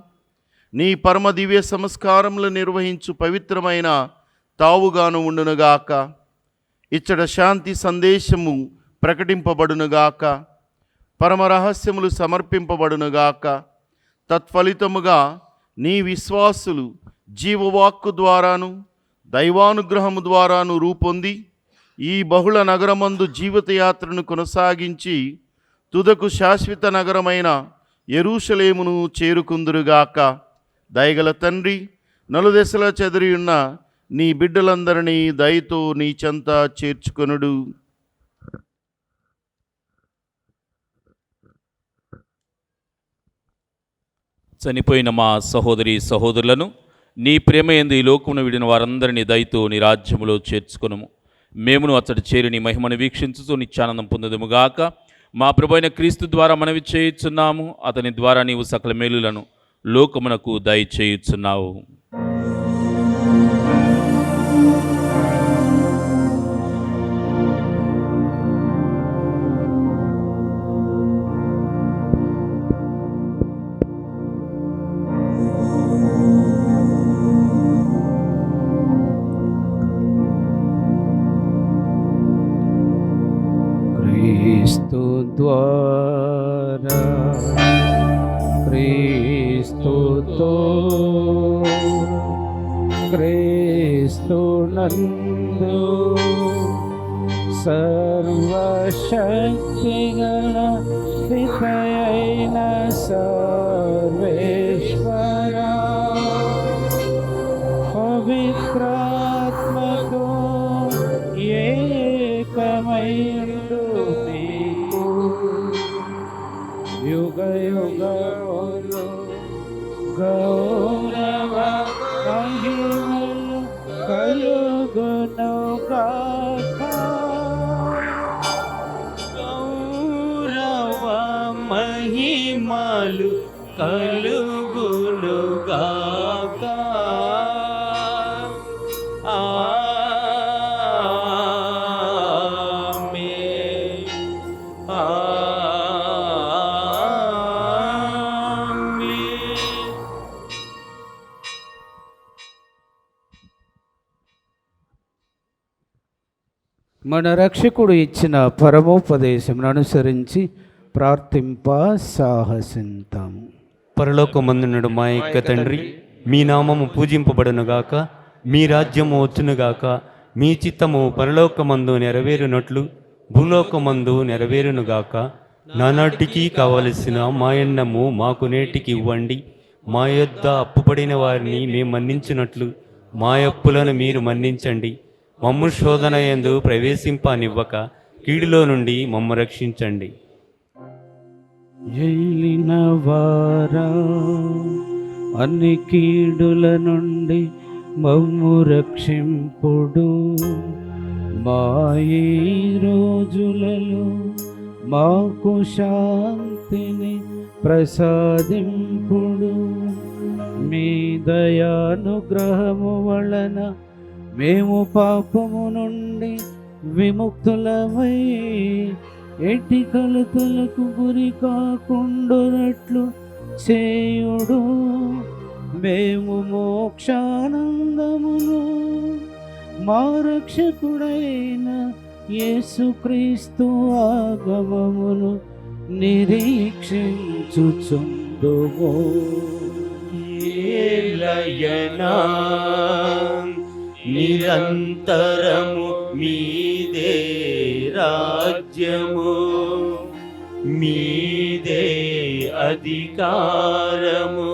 S10: నీ పరమ దివ్య సంస్కారములు నిర్వహించు పవిత్రమైన తావుగాను ఉండునుగాక. ఇచ్చట శాంతి సందేశము ప్రకటింపబడునుగాక, పరమ రహస్యములు సమర్పింపబడునుగాక. తత్ఫలితముగా నీ విశ్వాసులు జీవవాక్కు ద్వారాను దైవానుగ్రహము ద్వారాను రూపొంది ఈ బహుళ నగరమందు జీవితయాత్రను కొనసాగించి తుదకు శాశ్వత నగరమైన యెరూషలేమును చేరుకుందురుగాక. దయగల తండ్రి, నలుదెసల చెదిరియున్న నీ బిడ్డలందరినీ దయతో నీ చెంత చేర్చుకొనుడు.
S7: చనిపోయిన మా సహోదరి సహోదరులను నీ ప్రేమ యందు ఈ లోకమును విడిన వారందరినీ దయతో నీ రాజ్యములో చేర్చుకొనుము. మేమును అతడి చేరి నీ మహిమను వీక్షించుతూ నిత్యానందం పొందదుముగాక. మా ప్రభువైన క్రీస్తు ద్వారా మనవి చేయుచున్నాము. అతని ద్వారా నీవు సకల మేలులను లోకమునకు దయచేయుచున్నావు.
S3: ద్వారా క్రీస్తుతో క్రీస్తునందు సర్వశక్తిగల పితయైన సర్వేశ్వరా పవిత్రాత్మతో ఏకమైండు నీకు యుగ యుగములు గౌరవ మహిమలు కలుగును గాక.
S1: గౌరవ మహిమలు కలుగునుగాక. ఆమేన్. ఆమేన్.
S3: మన రక్షకుడు ఇచ్చిన పరమోపదేశమును అనుసరించి ప్రార్థింప సాహసింతాము.
S11: పరలోకమందునుడు మా యొక్క తండ్రి, మీ నామము పూజింపబడునుగాక, మీ రాజ్యము వచ్చునుగాక, మీ చిత్తము పరలోకమందు నెరవేరునట్లు భూలోకమందు నెరవేరునుగాక. నానాటికి కావలసిన మాయన్నము మాకు నేటికి ఇవ్వండి. మా యొద్ద అప్పుపడిన వారిని మేము మన్నించినట్లు మా అప్పులను మీరు మన్నించండి. మమ్ము శోధన యందు ప్రవేశింపనివ్వక కీడులో నుండి మమ్ము రక్షించండి.
S3: ఏలిన వారా అన్ని కీడుల నుండి మమ్ము రక్షింపుడు. మా ఈ రోజులలో మాకు శాంతిని ప్రసాదింపుడు. మీ దయానుగ్రహము వలన మేము పాపము నుండి విముక్తులమై ఎట్టి కలతలకు గురి కాకుండానట్లు చేయుడు. మేము మోక్షానందమును మా రక్షకుడైన యేసుక్రీస్తు ఆగమమును నిరీక్షించుచుందుము.
S1: ఏలయనా నిరంతరము మీదే రాజ్యము, మీదే అధికారము,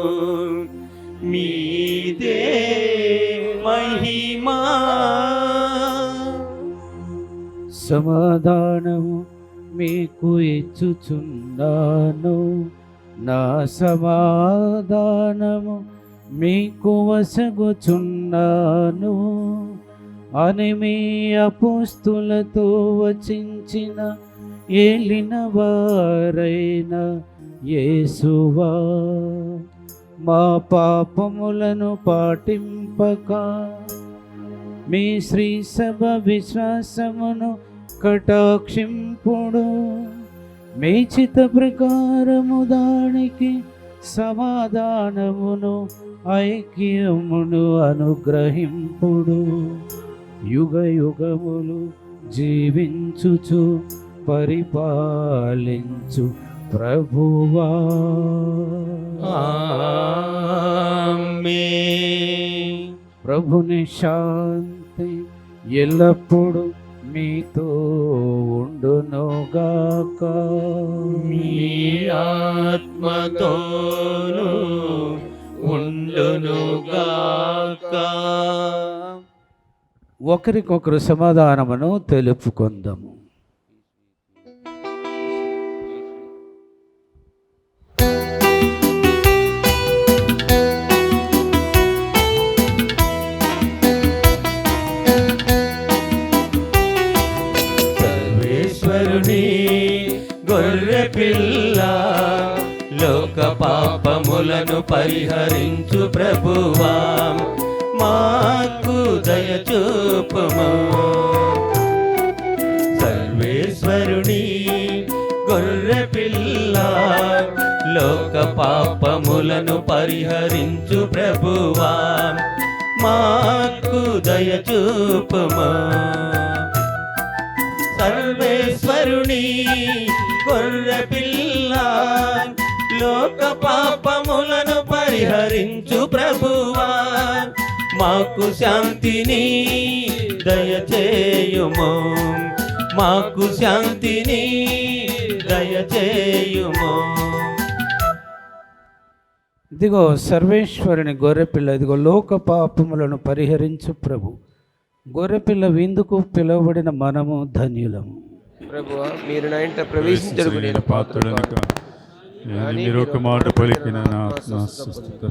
S1: మీదే మహిమా.
S3: సమాధానము మీకు ఇచ్చుచున్నాను, నా సమాధానము మీకు వసగుచున్నాను అని మీ అపోస్తులతో వచించిన ఏలిన వారైన యేసువా, మా పాపములను పాటింపక మీ శ్రీ సభ విశ్వాసమును కటాక్షింపుడు. మీ చిత్త ప్రకారము దానికి సమాధానమును ఐక్యమును అనుగ్రహింపుడు. యుగ యుగములు జీవించుచు పరిపాలించు ప్రభువా.
S1: ఆమేన్.
S3: ప్రభుని శాంతి ఎల్లప్పుడూ మీతో ఉండునుగాక.
S1: మీ ఆత్మతోను ఉండునుగాక.
S3: ఒకరికొకరు సమాధానమును తెలుపుకుందాము.
S1: సర్వేశ్వరుని గొర్రె పిల్ల, లోక పాపములను పరిహరించు ప్రభువా, మాకు దయ చూపుము. సర్వేశ్వరుని గొర్రె పిల్ల, లోక పాపములను పరిహరించు ప్రభువా, మాకు దయ చూపుము. సర్వేశ్వరుని గొర్రె పిల్ల లోక పాపములను పరిహరించు ప్రభువా మాకు శాంతిని దయచేయుము మాకు శాంతిని దయచేయుము.
S3: ఇదిగో సర్వేశ్వరుని గొర్రెపిల్ల, ఇదిగో లోక పాపములను పరిహరించు ప్రభు. గొర్రెపిల్ల విందుకు పిలువబడిన మనము ధన్యులము.
S4: ప్రభువా మీరు నా ఇంట ప్రవేశించడానికి నేను పాత్రుడను కాను.
S2: మీరు ఒక మాట పలికిన నా ఆత్మ స్వస్థత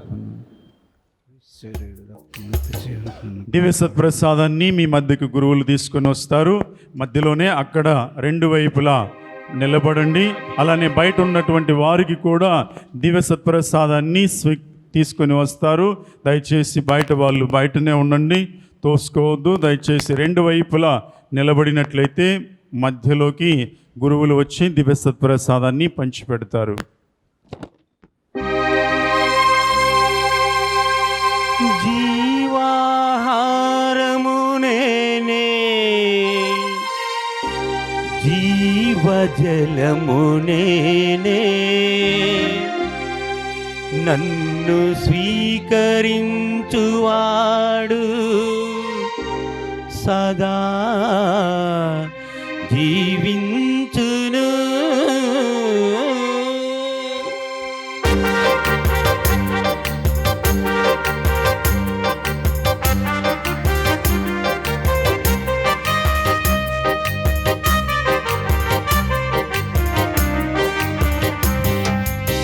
S2: దివ్య సత్ప్రసాదాన్ని మీ మధ్యకు గురువులు తీసుకొని వస్తారు. మధ్యలోనే అక్కడ రెండు వైపులా నిలబడండి. అలానే బయట ఉన్నటువంటి వారికి కూడా దివ్య సత్ప్రసాదాన్ని తీసుకొని వస్తారు. దయచేసి బయట వాళ్ళు బయటనే ఉండండి, తోసుకోవద్దు. దయచేసి రెండు వైపులా నిలబడినట్లయితే మధ్యలోకి గురువులు వచ్చి దివ్య సత్ప్రసాదాన్ని పంచిపెడతారు.
S1: జీవాహారము నేనే జీవజలము నేనే నన్ను స్వీకరించువాడు సదా జీవించును.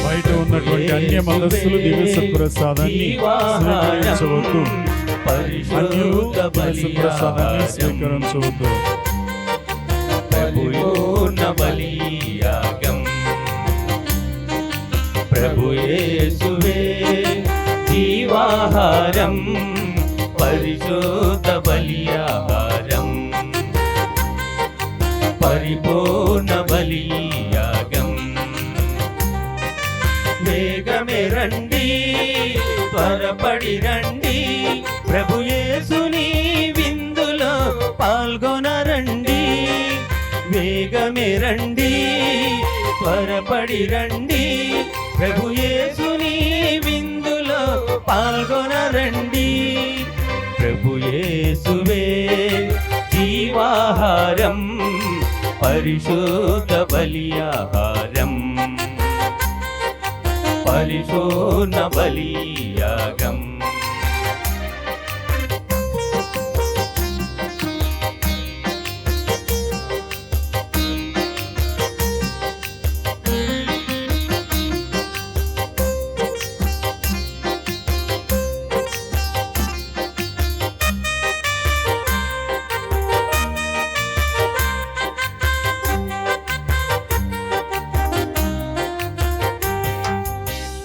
S2: బయట ఉన్నటువంటి అన్య మతస్థులు దివ్య సత్ప్రసాదాన్ని స్వీకరించవద్దు. అన్యులు దివ్య సత్ప్రసాదాన్ని స్వీకరించవద్దు.
S1: పూర్ణ బలియాగం ప్రభు యేసువే జీవాహారం పరిశుద్ధ బలియాహారం పరిపూర్ణ బలియాగం. వేగమే రండి త్వరపడి రండి ప్రభు యేసుని విందులో పాల్గొనరండి. వేగమే రండి త్వరపడి రండి ప్రభు యేసుని విందులో పాల్గొనరండి. ప్రభు యేసువే జీవాహారం పరిశుద్ధ బలియాహారం పరిపూర్ణ బలియాగం.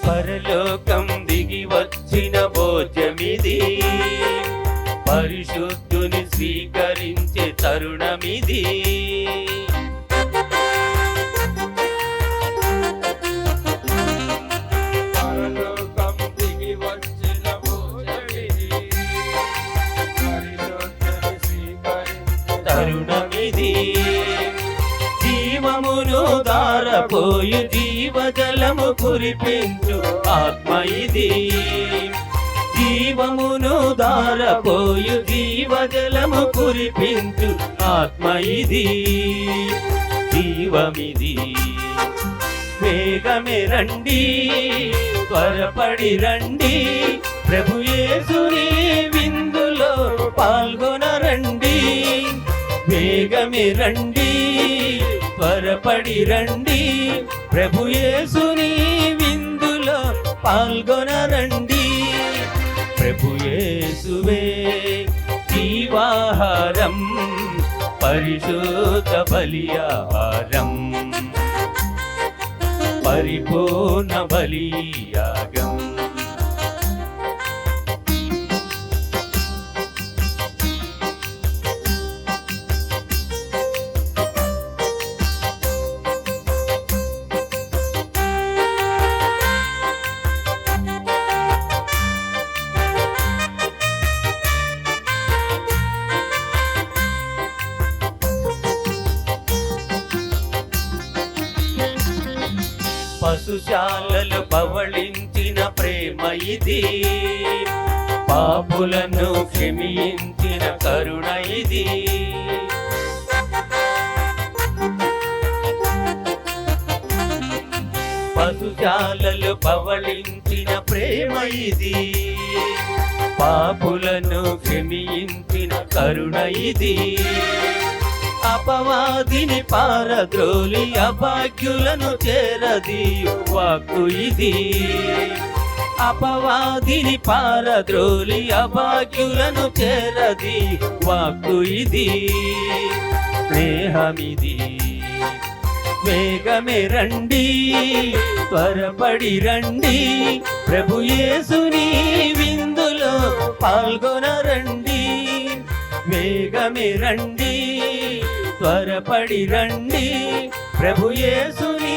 S1: పరలోకం దిగి వచ్చిన భోజమిది పరిశుద్ధుని స్వీకరించే తరుణమిది. పరలోకం దిగి వచ్చిన భోజమిది పరిశుద్ధుని స్వీకరించే తరుణమిది. జీవమును దారపోయు జీవజలము కురిపించు ఆత్మ ఇది. జీవమును దారపోయు జీవజలము కురిపించు ఆత్మ ఇది. జీవమిది. వేగమే రండి త్వరపడి రండి ప్రభు యేసుని విందులో పాల్గొనరండి. వేగమే రండి త్వరపడి రండి ప్రభు యేసుని విందులో పాల్గొనరండి. ప్రభు యేసువే జీవాహారం పరిశుద్ధ బలియాహారం పరిపూర్ణ బలియాగం. పశుశాలలు పవళించిన ప్రేమ ఇది, పాపులను క్షమించిన కరుణ ఇది. పశుశాలలు పవళించిన ప్రేమ ఇది, పాపులను క్షమించిన కరుణ ఇది. అపవాదిని పారద్రోలి అభాగ్యులను చేరదీయు వాక్కు ఇది, అపవాదిని పారద్రోలి అభాగ్యులను చేరదీయు వాక్కు ఇది. స్నేహమిది, వేగమే రండి, త్వరపడి రండి, ప్రభు యేసుని విందులో పాల్గొనరండి. వేగమే రండి, త్వరపడి రండి, ప్రభు యేసుని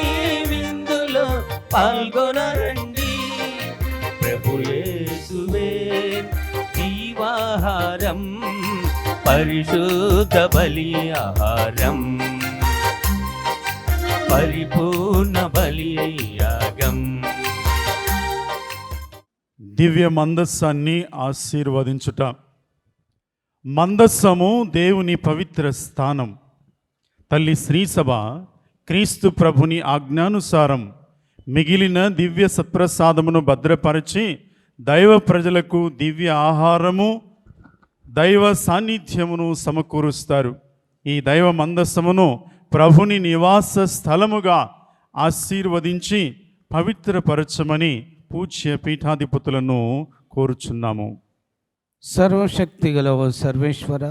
S1: విందులో పాల్గొనరండి. ప్రభు యేసువే జీవాహారం, పరిశుద్ధ బలి ఆహారం, పరిపూర్ణ బలి యాగం.
S2: దివ్య మందస్సాన్ని ఆశీర్వదించుట. మందస్సము దేవుని పవిత్ర స్థానం. తల్లి శ్రీసభ క్రీస్తు ప్రభుని ఆజ్ఞానుసారం మిగిలిన దివ్య సత్ప్రసాదమును భద్రపరిచి దైవ ప్రజలకు దివ్య ఆహారము, దైవ సాన్నిధ్యమును సమకూరుస్తారు. ఈ దైవ మందస్సమును ప్రభుని నివాస స్థలముగా ఆశీర్వదించి పవిత్రపరచమని పూజ్య పీఠాధిపతులను కోరుచున్నాము.
S3: సర్వశక్తి గల ఓ సర్వేశ్వర,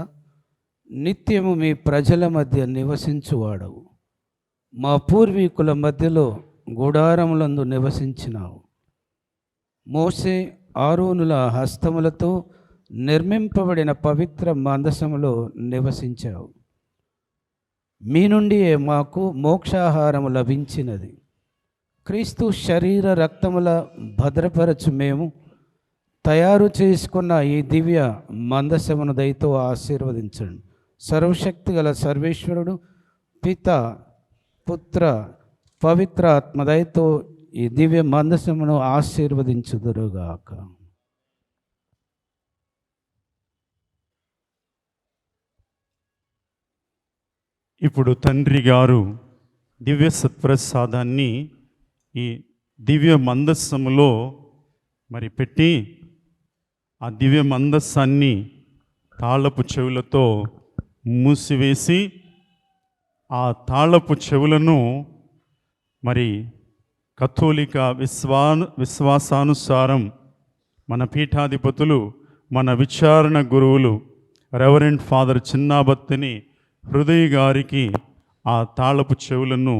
S3: నిత్యము మీ ప్రజల మధ్య నివసించువాడవు. మా పూర్వీకుల మధ్యలో గుడారములందు నివసించినావు. మోసే ఆరోనుల హస్తములతో నిర్మింపబడిన పవిత్ర మందసములో నివసించావు. మీ నుండియే మాకు మోక్షాహారము లభించినది. క్రీస్తు శరీర రక్తముల భద్రపరచు మేము తయారు చేసుకున్న ఈ దివ్య మందసమును దయతో ఆశీర్వదించండి. సర్వశక్తి గల సర్వేశ్వరుడు పిత, పుత్ర, పవిత్ర ఆత్మ దయతో ఈ దివ్య మందసమును ఆశీర్వదించుదురుగాక.
S2: ఇప్పుడు తండ్రి గారు దివ్య సత్ప్రసాదాన్ని ఈ దివ్య మందస్సములో మరి పెట్టి ఆ దివ్య మందస్సాన్ని తాళపు చెవులతో మూసివేసి ఆ తాళపు చెవులను మరి కథోలిక విశ్వాసానుసారం మన పీఠాధిపతులు, మన విచారణ గురువులు రెవరెండ్ ఫాదర్ చిన్నాబత్తిని హృదయ గారికి ఆ తాళపు చెవులను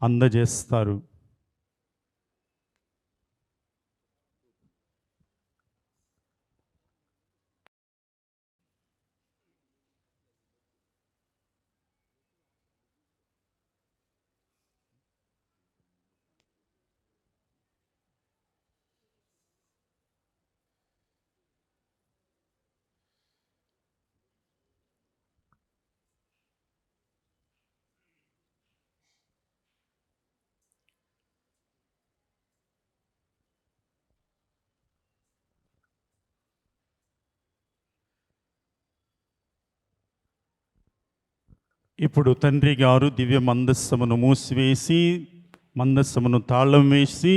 S2: అందజేస్తారు. ఇప్పుడు తండ్రి గారు దివ్య మందస్సమును మూసివేసి మందస్సమును తాళం వేసి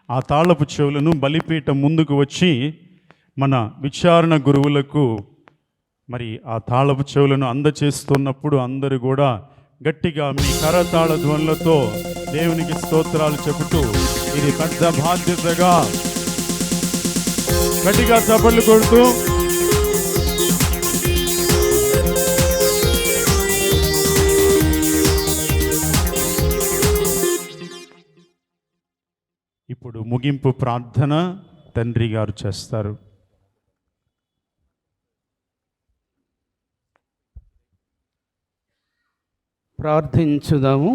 S2: ఆ తాళపు చెవులను బలిపీఠం ముందుకు వచ్చి మన విచారణ గురువులకు మరి ఆ తాళపు చెవులను అందచేస్తున్నప్పుడు అందరూ కూడా గట్టిగా మీ కరతాళ ధ్వనులతో దేవునికి స్తోత్రాలు చెబుతూ ఇది పెద్ద బాధ్యతగా గట్టిగా చప్పట్లు కొడుతూ ఇప్పుడు ముగింపు ప్రార్థన తండ్రి గారు చేస్తారు.
S3: ప్రార్థించుదాము.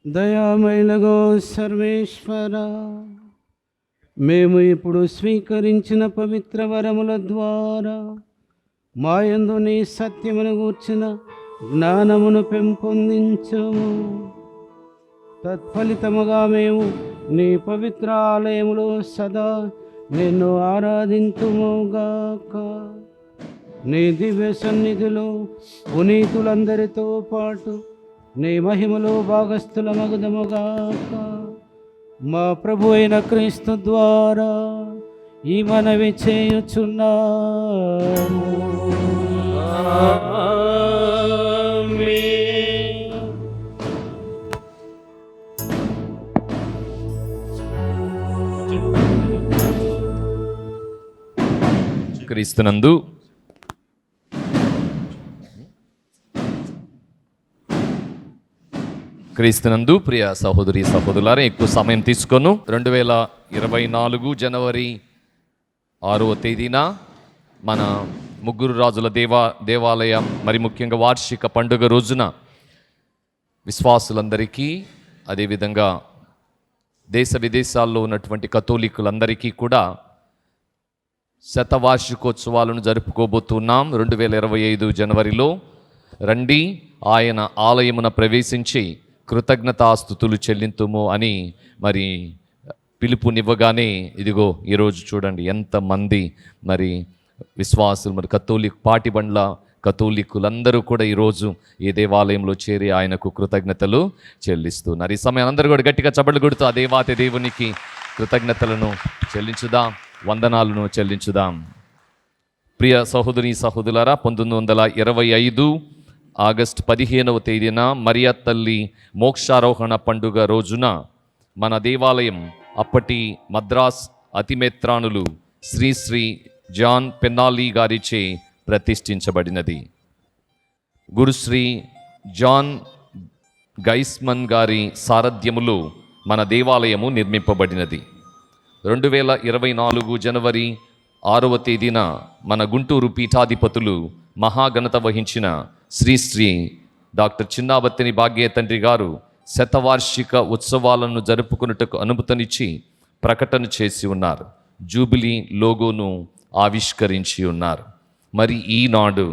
S3: దయామయులగో సర్వేశ్వర, మేము ఇప్పుడు స్వీకరించిన పవిత్ర వరముల ద్వారా మాయందు నీ సత్యమును గూర్చిన జ్ఞానమును పెంపొందించుము. తత్ఫలితముగా మేము నీ పవిత్ర ఆలయములో సదా నిన్ను ఆరాధింతుముగాక. నీ దివ్య సన్నిధిలో పునీతులందరితో పాటు నీ మహిమలో భాగస్థులమగుదముగాక. మా ప్రభు అయిన క్రీస్తు ద్వారా ఈ మనవి చేయుచున్నాము.
S12: క్రీస్తునందు ప్రియ సహోదరి సహోదరులారా, ఎక్కువ సమయం తీసుకోను. 2024 జనవరి 6వ తేదీన మన ముగ్గురు రాజుల దేవాలయం మరి ముఖ్యంగా వార్షిక పండుగ రోజున విశ్వాసులందరికీ, అదేవిధంగా దేశ విదేశాల్లో ఉన్నటువంటి కథోలికులందరికీ కూడా శతవార్షికోత్సవాలను జరుపుకోబోతున్నాం. 2025 జనవరిలో రండి, ఆయన ఆలయమున ప్రవేశించి కృతజ్ఞతాస్తుతులు చెల్లింతుము అని మరి పిలుపునివ్వగానే ఇదిగో ఈరోజు చూడండి ఎంతమంది మరి విశ్వాసులు, మరి పాటిబండ్ల కథోలికులందరూ కూడా ఈరోజు ఈ దేవాలయంలో చేరి ఆయనకు కృతజ్ఞతలు చెల్లిస్తున్నారు. ఈ సమయం అందరూ కూడా గట్టిగా చప్పట్లు కొడుతూ ఆ దేవాతి దేవునికి కృతజ్ఞతలను చెల్లించుదాం, వందనాలను చెల్లించుదాం. ప్రియ సహోదరి సహోదరులారా, 1925 ఆగస్టు 15వ తేదీన మరియా తల్లి మోక్షారోహణ పండుగ రోజున మన దేవాలయం అప్పటి మద్రాస్ అతిమెత్రానులు శ్రీ శ్రీ జాన్ పెన్నాలి గారిచే ప్రతిష్ఠించబడినది. గురుశ్రీ జాన్ గైస్మన్ గారి సారథ్యములో మన దేవాలయము నిర్మింపబడినది. 2024 జనవరి 6వ తేదీన మన గుంటూరు పీఠాధిపతులు మహాఘనత వహించిన శ్రీ శ్రీ డాక్టర్ చిన్నాబత్తిని భాగ్య తండ్రి గారు శతవార్షిక ఉత్సవాలను జరుపుకున్నట్టుకు అనుమతినిచ్చి ప్రకటన చేసి ఉన్నారు. జూబిలీ లోగోను ఆవిష్కరించి ఉన్నారు. మరి ఈనాడు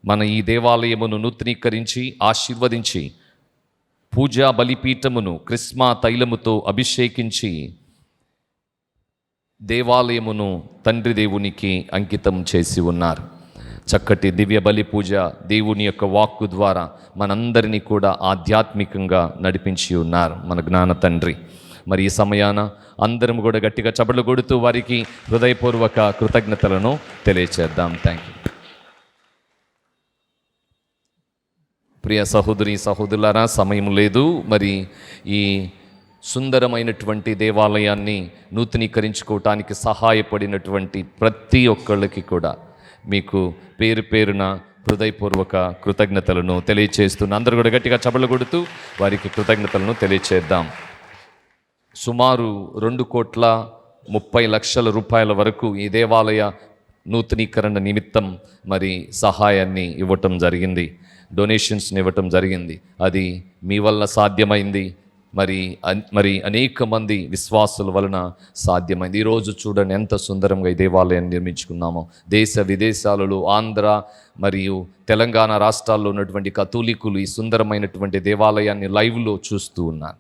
S12: మన ఈ దేవాలయమును నూతనీకరించి ఆశీర్వదించి పూజా బలిపీఠమును క్రిస్మా తైలముతో అభిషేకించి దేవాలయమును తండ్రి దేవునికి అంకితం చేసి ఉన్నారు. చక్కటి దివ్య బలి పూజ దేవుని యొక్క వాక్కు ద్వారా మనందరినీ కూడా ఆధ్యాత్మికంగా నడిపించి ఉన్నారు మన జ్ఞాన తండ్రి. మరి ఈ సమయాన అందరం కూడా గట్టిగా చప్పట్లు కొడుతూ వారికి హృదయపూర్వక కృతజ్ఞతలను తెలియచేద్దాం. Thank you. ప్రియ సహోదరి సహోదరులారా, సమయం లేదు. మరి ఈ సుందరమైనటువంటి దేవాలయాన్ని నూతనీకరించుకోవటానికి సహాయపడినటువంటి ప్రతి ఒక్కళ్ళకి కూడా మీకు పేరు పేరున హృదయపూర్వక కృతజ్ఞతలను తెలియచేస్తున్న అందరూ కూడా గట్టిగా చప్పట్లు కొడుతూ వారికి కృతజ్ఞతలను తెలియచేద్దాం. సుమారు 2,30,00,000 రూపాయల వరకు ఈ దేవాలయ నూతనీకరణ నిమిత్తం మరి సహాయాన్ని ఇవ్వటం జరిగింది, డొనేషన్స్ని ఇవ్వటం జరిగింది. అది మీ వల్ల సాధ్యమైంది. మరి అనేక మంది విశ్వాసుల వలన సాధ్యమైంది. ఈరోజు చూడండి ఎంత సుందరంగా ఈ దేవాలయాన్ని నిర్మించుకున్నామో. దేశ విదేశాలలో, ఆంధ్ర మరియు తెలంగాణ రాష్ట్రాల్లో ఉన్నటువంటి కథోలికులు ఈ సుందరమైనటువంటి దేవాలయాన్ని లైవ్లో చూస్తూ ఉన్నారు.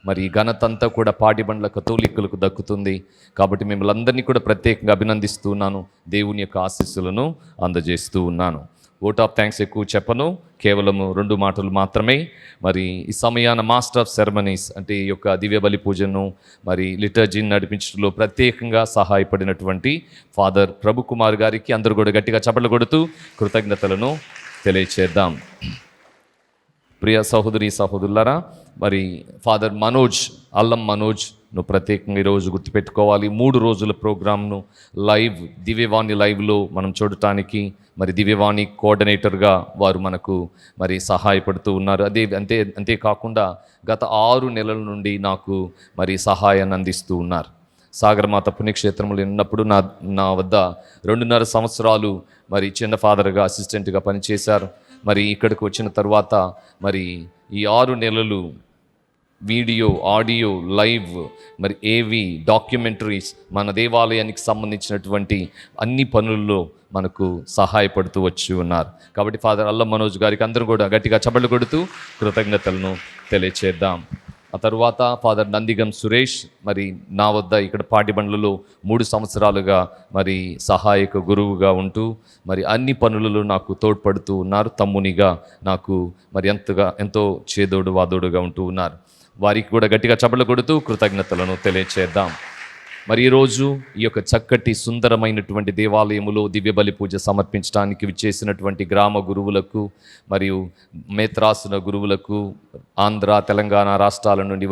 S12: మరి ఈ ఘనత అంతా కూడా పాటిబండ్ల కథోలికులకు దక్కుతుంది. కాబట్టి మిమ్మల్ని అందరినీ కూడా ప్రత్యేకంగా అభినందిస్తూ ఉన్నాను, దేవుని యొక్క ఆశీస్సులను అందజేస్తూ ఉన్నాను. ఓట్ ఆఫ్ థ్యాంక్స్ ఎక్కువ చెప్పను, కేవలము 2 మాటలు మాత్రమే. మరి ఈ సమయాన మాస్టర్ ఆఫ్ సెరమనీస్ అంటే ఈ యొక్క దివ్య బలి పూజను మరి లిటర్జీని నడిపించడంలో ప్రత్యేకంగా సహాయపడినటువంటి ఫాదర్ ప్రభు కుమార్ గారికి అందరూ కూడా గట్టిగా చప్పట్లు కొడుతూ కృతజ్ఞతలను తెలియచేద్దాం. ప్రియ సహోదరి సహోదరులారా, మరి ఫాదర్ మనోజ్, అల్లం మనోజ్ నువ్వు ప్రత్యేకంగా ఈరోజు గుర్తుపెట్టుకోవాలి. 3 రోజుల ప్రోగ్రామ్ను లైవ్ దివ్యవాణి లైవ్లో మనం చూడటానికి మరి దివ్యవాణి కోఆర్డినేటర్గా వారు మనకు మరి సహాయపడుతూ ఉన్నారు. అంతేకాకుండా గత 6 నెలల నుండి నాకు మరి సహాయాన్ని అందిస్తూ ఉన్నారు. సాగరమాత పుణ్యక్షేత్రంలో ఉన్నప్పుడు నా వద్ద 2.5 సంవత్సరాలు మరి చిన్న ఫాదర్గా అసిస్టెంట్గా పనిచేశారు. మరి ఇక్కడికి వచ్చిన తర్వాత మరి ఈ 6 నెలలు వీడియో, ఆడియో, లైవ్, మరి ఏవి, డాక్యుమెంటరీస్, మన దేవాలయానికి సంబంధించినటువంటి అన్ని పనుల్లో మనకు సహాయపడుతూ వచ్చి ఉన్నారు. కాబట్టి ఫాదర్ అల్లం మనోజ్ గారికి అందరూ కూడా గట్టిగా చప్పట్లు కొడుతూ కృతజ్ఞతలను తెలియచేద్దాం. ఆ తరువాత ఫాదర్ నందిగం సురేష్, మరి నా వద్ద ఇక్కడ పాటిబండ్లలో 3 సంవత్సరాలుగా మరి సహాయక గురువుగా ఉంటూ మరి అన్ని పనులలో నాకు తోడ్పడుతూ ఉన్నారు. తమ్మునిగా నాకు మరి ఎంతో చేదోడు వాదోడుగా ఉంటూ ఉన్నారు. వారికి కూడా గట్టిగా చప్పట్లు కొడుతూ కృతజ్ఞతలను తెలియచేద్దాం. మరి ఈరోజు ఈ యొక్క చక్కటి సుందరమైనటువంటి దేవాలయములో దివ్య బలి పూజ సమర్పించడానికి విచ్చేసినటువంటి గ్రామ గురువులకు మరియు మేత్రాసున గురువులకు, ఆంధ్ర, తెలంగాణ రాష్ట్రాల నుండి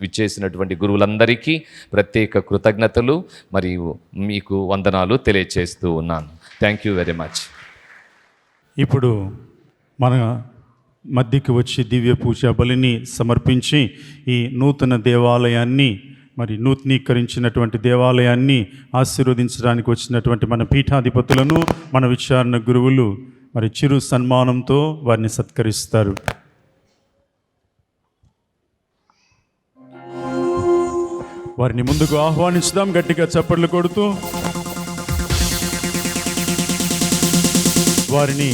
S12: విచ్చేసినటువంటి గురువులందరికీ ప్రత్యేక కృతజ్ఞతలు మరియు మీకు వందనాలు తెలియచేస్తూ ఉన్నాను. Thank you very much.
S2: ఇప్పుడు మన మధ్యకి వచ్చి దివ్య పూజ బలిని సమర్పించి ఈ నూతన దేవాలయాన్ని, మరి నూతనీకరించినటువంటి దేవాలయాన్ని ఆశీర్వదించడానికి వచ్చినటువంటి మన పీఠాధిపతులను, మన విచారణ గురువులు మరి చిరు సన్మానంతో వారిని సత్కరిస్తారు. వారిని ముందుకు ఆహ్వానించుదాం గట్టిగా చప్పట్లు కొడుతూ. వారిని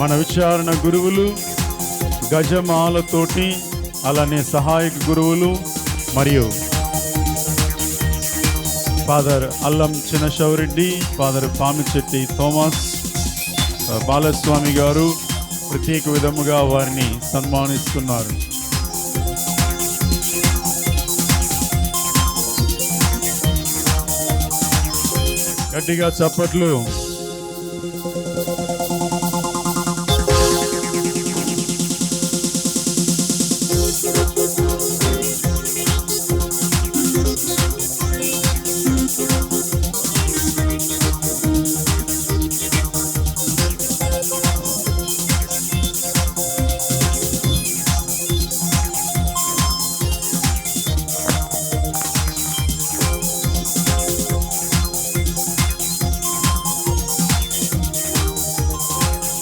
S2: మన విచారణ గురువులు గజమాలతోటి, అలానే సహాయక గురువులు మరియు ఫాదర్ అల్లం చిన్నశవరెడ్డి, ఫాదర్ పామిచెట్టి థోమస్, బాలస్వామి గారు ప్రత్యేక విధముగా వారిని సన్మానిస్తున్నారు. గట్టిగా చప్పట్లు.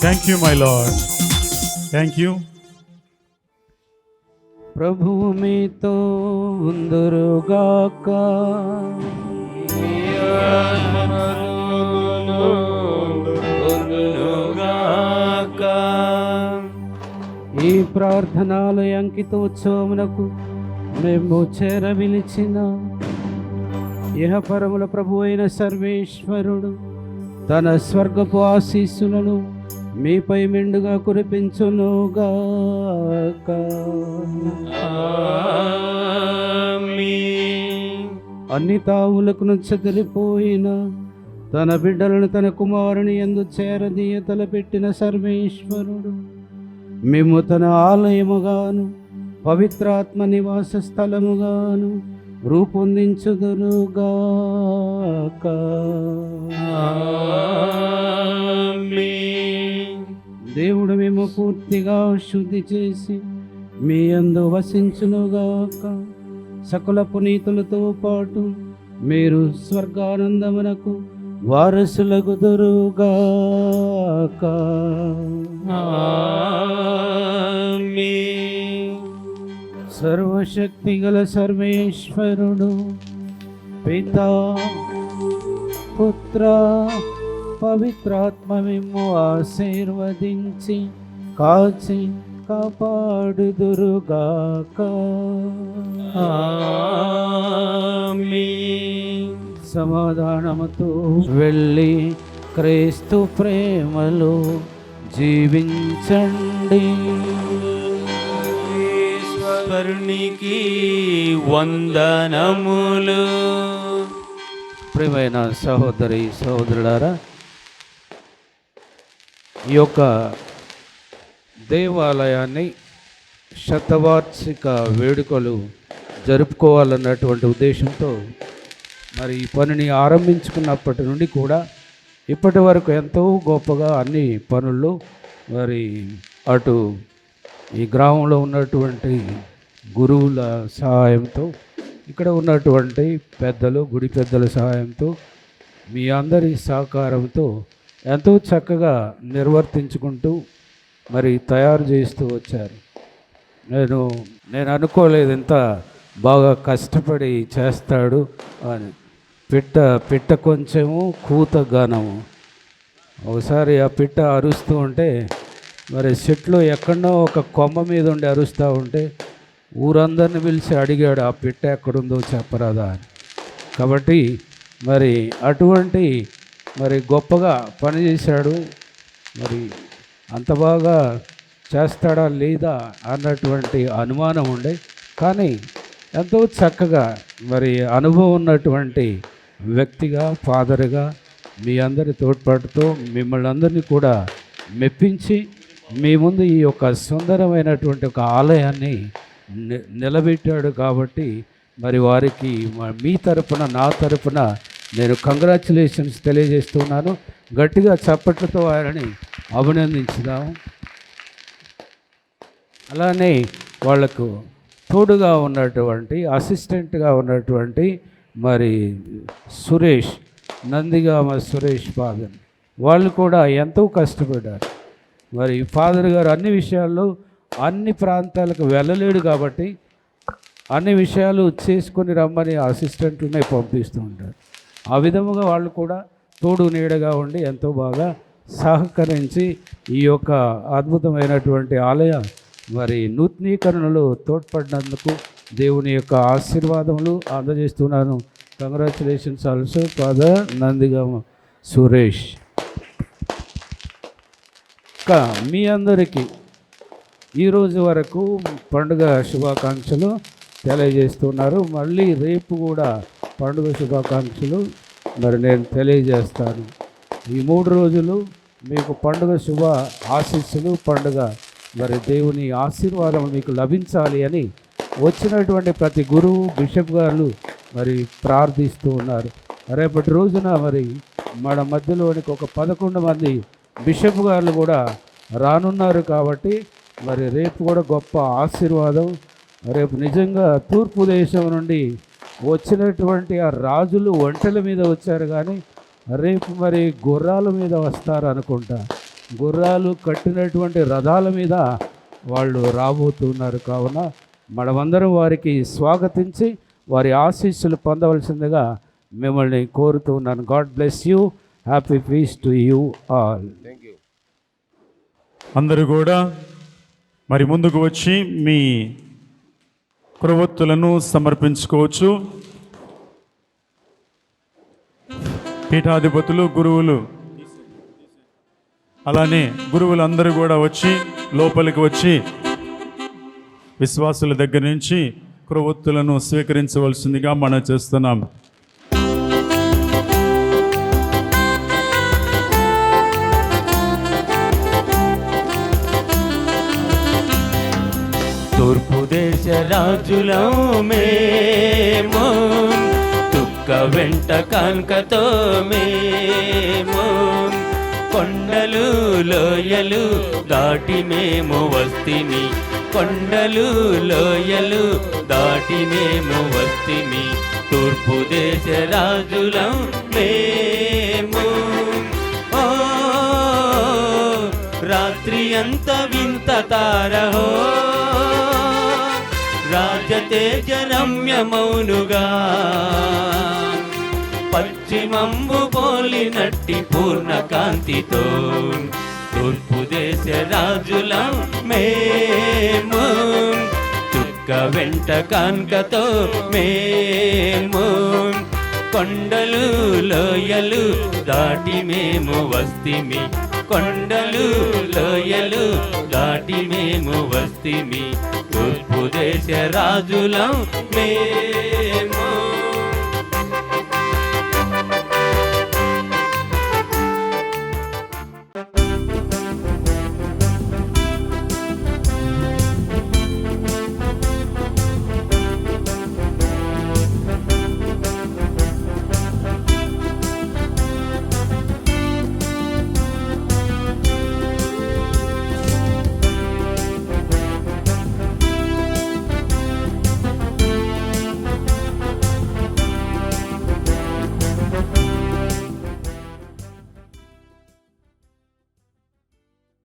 S2: Thank you, my Lord. Thank you.
S3: ప్రభువు మీతో ఉందురుగాక. ఈ ప్రార్థనాలయ అంకితోత్సవమునకు మేము చేరవిలిచిన ఇహపరముల ప్రభు అయిన సర్వేశ్వరుడు తన స్వర్గపు ఆశీస్సులను మీపై మెండుగా కురిపించునుగాక. అన్ని తావులకు చెదిరిపోయిన తన బిడ్డలను తన కుమారుని యందు చేరదీయ తలపెట్టిన సర్వేశ్వరుడు మేము తన ఆలయముగాను పవిత్రాత్మ నివాస స్థలముగాను రూపొందించుదురుగాక. దేవుడు మేము పూర్తిగా శుద్ధి చేసి మీ యందు వసించునుగాక. సకల పునీతులతో పాటు మీరు స్వర్గానందమునకు వారసులగుదురుగాక. సర్వశక్తి గల సర్వేశ్వరుడు పితా పుత్ర పవిత్రాత్మ మిమ్ము ఆశీర్వదించి కాచి కాపాడుదురుగాక. సమాధానముతో వెళ్ళి క్రీస్తు ప్రేమలో జీవించండి.
S1: ఈశ్వరునికి వందనములు.
S3: ప్రియమైన సహోదరి సహోదరులారా, ఈ యొక్క దేవాలయాన్ని శతవార్షిక వేడుకలు జరుపుకోవాలన్నటువంటి ఉద్దేశంతో మరి ఈ పనిని ఆరంభించుకున్నప్పటి నుండి కూడా ఇప్పటి వరకు ఎంతో గొప్పగా అన్ని పనుల్లో మరి అటు ఈ గ్రామంలో ఉన్నటువంటి గురువుల సహాయంతో, ఇక్కడ ఉన్నటువంటి పెద్దలు, గుడి పెద్దల సహాయంతో, మీ అందరి సహకారంతో ఎంతో చక్కగా నిర్వర్తించుకుంటూ మరి తయారు చేస్తూ వచ్చారు. నేను అనుకోలేదు ఇంత బాగా కష్టపడి చేస్తాడు అని. పిట్ట కొంచెము కూత గానము. ఒకసారి ఆ పిట్ట అరుస్తూ ఉంటే మరి చెట్లు ఎక్కడో ఒక కొమ్మ మీద ఉండి అరుస్తూ ఉంటే ఊరందరిని పిలిచి అడిగాడు, ఆ పిట్ట ఎక్కడుందో చెప్పరాదా అని. కాబట్టి మరి అటువంటి మరి గొప్పగా పనిచేశాడు. మరి అంత బాగా చేస్తాడా లేదా అన్నటువంటి అనుమానం ఉండే, కానీ ఎంతో చక్కగా మరి అనుభవం ఉన్నటువంటి వ్యక్తిగా, ఫాదర్గా మీ అందరి తోడ్పాటుతో మిమ్మల్ని అందరినీ కూడా మెప్పించి మీ ముందు ఈ యొక్క సుందరమైనటువంటి ఒక ఆలయాన్ని నిలబెట్టాడు. కాబట్టి మరి వారికి మీ తరపున, నా తరపున నేను కంగ్రాచులేషన్స్ తెలియజేస్తున్నాను. గట్టిగా చప్పట్లతో ఆయనని అభినందించుదాము. అలానే వాళ్లకు తోడుగా ఉన్నటువంటి, అసిస్టెంట్గా ఉన్నటువంటి మరి సురేష్, నందిగామ సురేష్ ఫాదర్, వాళ్ళు కూడా ఎంతో కష్టపడ్డారు. మరి ఫాదర్ గారు అన్ని విషయాల్లో అన్ని ప్రాంతాలకు వెళ్ళలేడు కాబట్టి అన్ని విషయాలు చేసుకొని రమ్మని అసిస్టెంట్లనే పంపిస్తూ ఉంటారు. ఆ విధముగా వాళ్ళు కూడా తోడు నీడగా ఉండి ఎంతో బాగా సహకరించి ఈ యొక్క అద్భుతమైనటువంటి ఆలయ మరి నూతనీకరణలో తోడ్పడినందుకు దేవుని యొక్క ఆశీర్వాదములు అందజేస్తున్నాను. Congratulations also father Nandigama Suresh. ఇంకా మీ అందరికీ ఈరోజు వరకు పండుగ శుభాకాంక్షలు తెలియజేస్తున్నారు. మళ్ళీ రేపు కూడా పండుగ శుభాకాంక్షలు మరి నేను తెలియజేస్తాను. ఈ 3 రోజులు మీకు పండుగ శుభ ఆశీస్సులు, పండుగ మరి దేవుని ఆశీర్వాదం మీకు లభించాలి అని వచ్చినటువంటి ప్రతి గురువు, బిషప్ గారు మరి ప్రార్థిస్తూ ఉన్నారు. రేపటి రోజున మరి మన మధ్యలోనికి ఒక 11 మంది బిషప్ గారు కూడా రానున్నారు. కాబట్టి మరి రేపు కూడా గొప్ప ఆశీర్వాదం. రేపు నిజంగా తూర్పు దేశం నుండి వచ్చినటువంటి ఆ రాజులు ఒంటెల మీద వచ్చారు, కానీ రేపు మరి గుర్రాల మీద వస్తారు అనుకుంటా. గుర్రాలు కట్టినటువంటి రథాల మీద వాళ్ళు రాబోతున్నారు. కావున మనమందరం వారికి స్వాగతించి వారి ఆశీస్సులు పొందవలసిందిగా మిమ్మల్ని కోరుతూ ఉన్నాను. God bless you. Happy peace to you all.
S2: అందరూ కూడా మరి ముందుకు వచ్చి మీ క్రొవ్వొత్తులను సమర్పించుకోవచ్చు. పీఠాధిపతులు, గురువులు, అలానే గురువులందరూ కూడా వచ్చి లోపలికి వచ్చి విశ్వాసుల దగ్గర నుంచి క్రొవ్వొత్తులను స్వీకరించవలసిందిగా మనం చేస్తున్నాం.
S1: తూర్పు దేశ రాజులం మేము, తుక్క వెంట కాన్కతో మేము, కొండలు లోయలు దాటి మేము వస్తిమి, కొండలు లోయలు దాటి మేము వస్తిమి, తూర్పు దేశ రాజులం మేము. ఓ రాత్రి అంత వింత తారహో, రాజతేజరమ్యమౌనుగా, పశ్చిమంబు పోలినట్టి పూర్ణ కాంతితో, తూర్పు దేశ రాజులం మేము, తుక్క వెంట కాన్కతో మేము, కొండలు లోయలు దాటి మేము వస్తిమి, కొండలు లోయలు దాటి మేము వస్తిమి, తూర్పు దేశ రాజులం మేము.